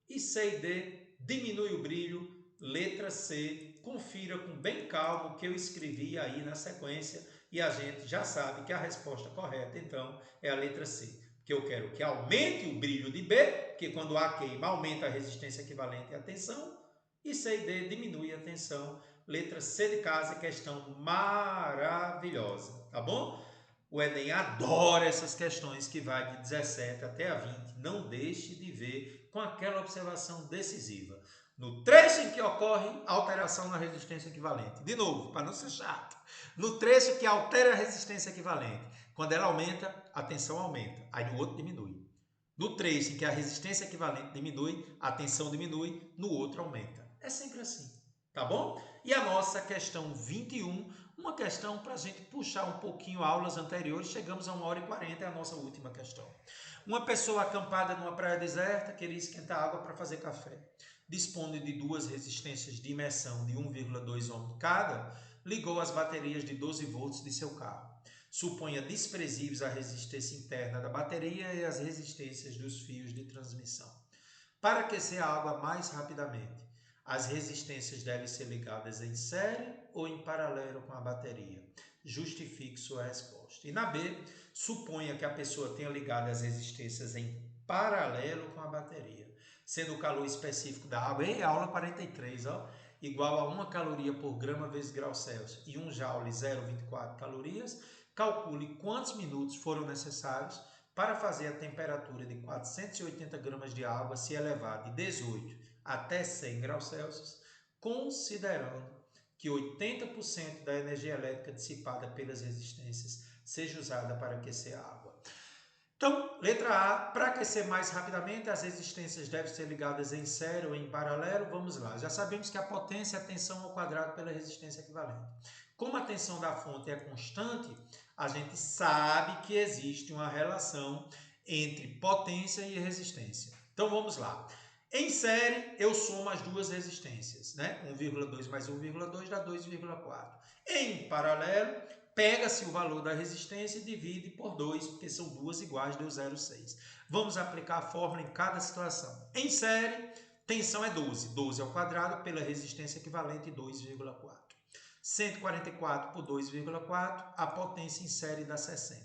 e C e D diminui o brilho. Letra C, confira com bem calmo o que eu escrevi aí na sequência e a gente já sabe que a resposta correta, então, é a letra C. Porque eu quero que aumente o brilho de B, porque quando A queima, aumenta a resistência equivalente à tensão, E C e D diminui a tensão. Letra C de casa, questão maravilhosa, tá bom? O Enem adora essas questões que vai de 17 até a 20. Não deixe de ver com aquela observação decisiva. No trecho em que ocorre alteração na resistência equivalente. De novo, para não ser chato. No trecho que altera a resistência equivalente. Quando ela aumenta, a tensão aumenta. Aí no outro diminui. No trecho em que a resistência equivalente diminui, a tensão diminui, no outro aumenta. É sempre assim, tá bom? E a nossa questão 21, uma questão para a gente puxar um pouquinho aulas anteriores, chegamos a 1h40, é a nossa última questão. Uma pessoa acampada numa praia deserta queria esquentar água para fazer café. Dispõe de duas resistências de imersão de 1,2 ohm cada, ligou as baterias de 12 volts de seu carro. Suponha desprezíveis a resistência interna da bateria e as resistências dos fios de transmissão. Para aquecer a água mais rapidamente, as resistências devem ser ligadas em série ou em paralelo com a bateria. Justifique sua resposta. E na B, suponha que a pessoa tenha ligado as resistências em paralelo com a bateria, sendo o calor específico da água, aula 43, igual a 1 caloria por grama vezes grau Celsius e 1 joule 0,24 calorias. Calcule quantos minutos foram necessários para fazer a temperatura de 480 gramas de água se elevar de 18 até 100 graus Celsius, considerando que 80% da energia elétrica dissipada pelas resistências seja usada para aquecer a água. Então, letra A, para aquecer mais rapidamente, as resistências devem ser ligadas em série ou em paralelo. Vamos lá, já sabemos que a potência é a tensão ao quadrado pela resistência equivalente. Como a tensão da fonte é constante, a gente sabe que existe uma relação entre potência e resistência. Então, vamos lá. Em série, eu somo as duas resistências, né? 1,2 mais 1,2 dá 2,4. Em paralelo, pega-se o valor da resistência e divide por 2, porque são duas iguais, deu 0,6. Vamos aplicar a fórmula em cada situação. Em série, tensão é 12. 12 ao quadrado pela resistência equivalente, 2,4. 144 por 2,4, a potência em série dá 60.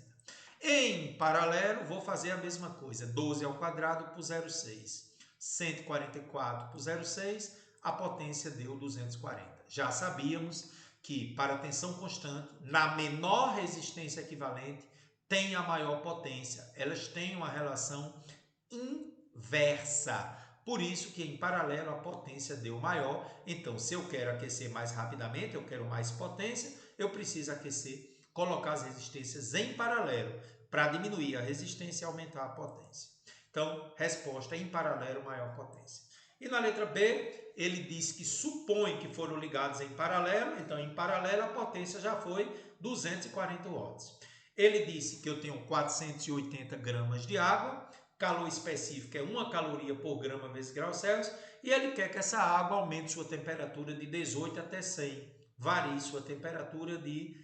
Em paralelo, vou fazer a mesma coisa. 12 ao quadrado por 0,6. 144 por 0,6, a potência deu 240. Já sabíamos que para tensão constante, na menor resistência equivalente, tem a maior potência. Elas têm uma relação inversa. Por isso que em paralelo a potência deu maior. Então, se eu quero aquecer mais rapidamente, eu quero mais potência, eu preciso aquecer, colocar as resistências em paralelo para diminuir a resistência e aumentar a potência. Então, resposta em paralelo, maior potência. E na letra B, ele diz que supõe que foram ligados em paralelo, então em paralelo a potência já foi 240 watts. Ele disse que eu tenho 480 gramas de água, calor específico é 1 caloria por grama vezes grau Celsius, e ele quer que essa água aumente sua temperatura de 18 até 100, varie sua temperatura de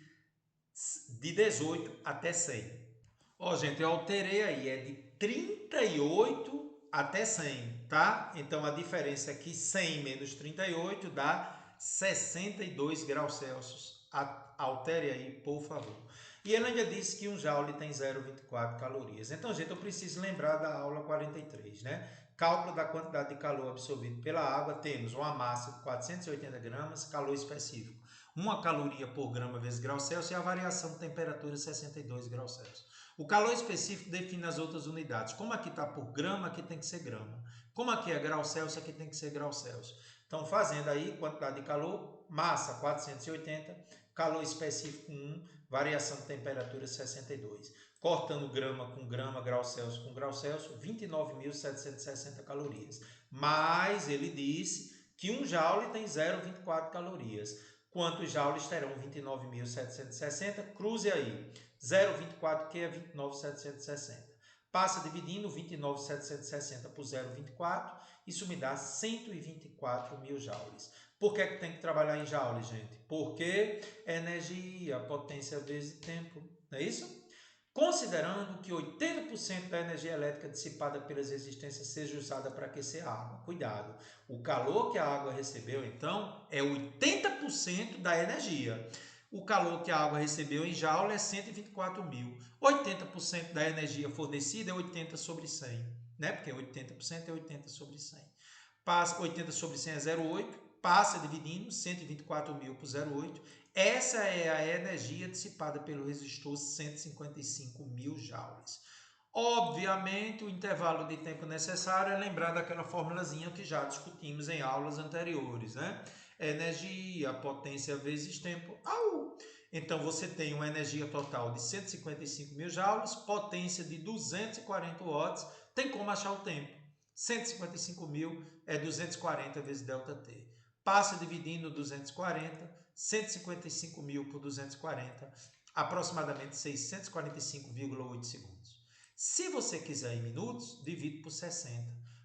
18 até 100. Ó, gente, eu alterei aí, é de 38 até 100, tá? Então, a diferença é que 100 menos 38 dá 62 graus Celsius. Altere aí, por favor. E ele ainda disse que um joule tem 0,24 calorias. Então, gente, eu preciso lembrar da aula 43, né? Cálculo da quantidade de calor absorvido pela água. Temos uma massa de 480 gramas, calor específico 1 caloria por grama vezes grau Celsius e a variação de temperatura 62 graus Celsius. O calor específico define as outras unidades. Como aqui está por grama, aqui tem que ser grama. Como aqui é grau Celsius, aqui tem que ser grau Celsius. Então, fazendo aí, quantidade de calor, massa 480, calor específico 1, variação de temperatura 62. Cortando grama com grama, grau Celsius com grau Celsius, 29.760 calorias. Mas ele disse que um joule tem 0,24 calorias. Quantos joules terão 29.760? Cruze aí. 0,24 que é 29.760. Passa dividindo 29.760 por 0,24. Isso me dá 124 mil joules. Por que tem que trabalhar em joules, gente? Porque energia, potência vezes tempo. Não é isso? Considerando que 80% da energia elétrica dissipada pelas resistências seja usada para aquecer a água. Cuidado, o calor que a água recebeu, então, é 80% da energia. O calor que a água recebeu em joule é 124 mil. 80% da energia fornecida é 80 sobre 100, né? Porque 80% é 80 sobre 100. Passa 80 sobre 100 é 0,8. passa dividindo 124.000 por 0,8. Essa é a energia dissipada pelo resistor 155.000 joules. Obviamente, o intervalo de tempo necessário é lembrar daquela formulazinha que já discutimos em aulas anteriores, né? Energia, potência vezes tempo. Então, você tem uma energia total de 155.000 joules, potência de 240 watts. Tem como achar o tempo. 155.000 é 240 vezes ΔT. Passa dividindo 240, 155.000 por 240, aproximadamente 645,8 segundos. Se você quiser em minutos, divide por 60.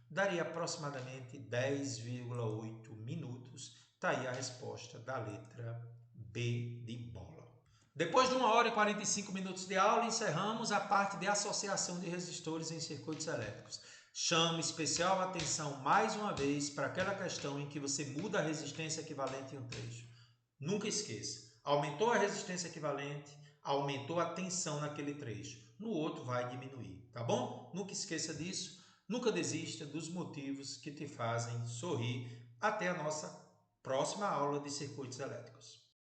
Daria aproximadamente 10,8 minutos. Está aí a resposta da letra B de bola. Depois de 1 hora e 45 minutos de aula, encerramos a parte de associação de resistores em circuitos elétricos. Chamo especial atenção mais uma vez para aquela questão em que você muda a resistência equivalente em um trecho. Nunca esqueça, aumentou a resistência equivalente, aumentou a tensão naquele trecho. No outro vai diminuir, tá bom? Nunca esqueça disso, nunca desista dos motivos que te fazem sorrir. Até a nossa próxima aula de circuitos elétricos.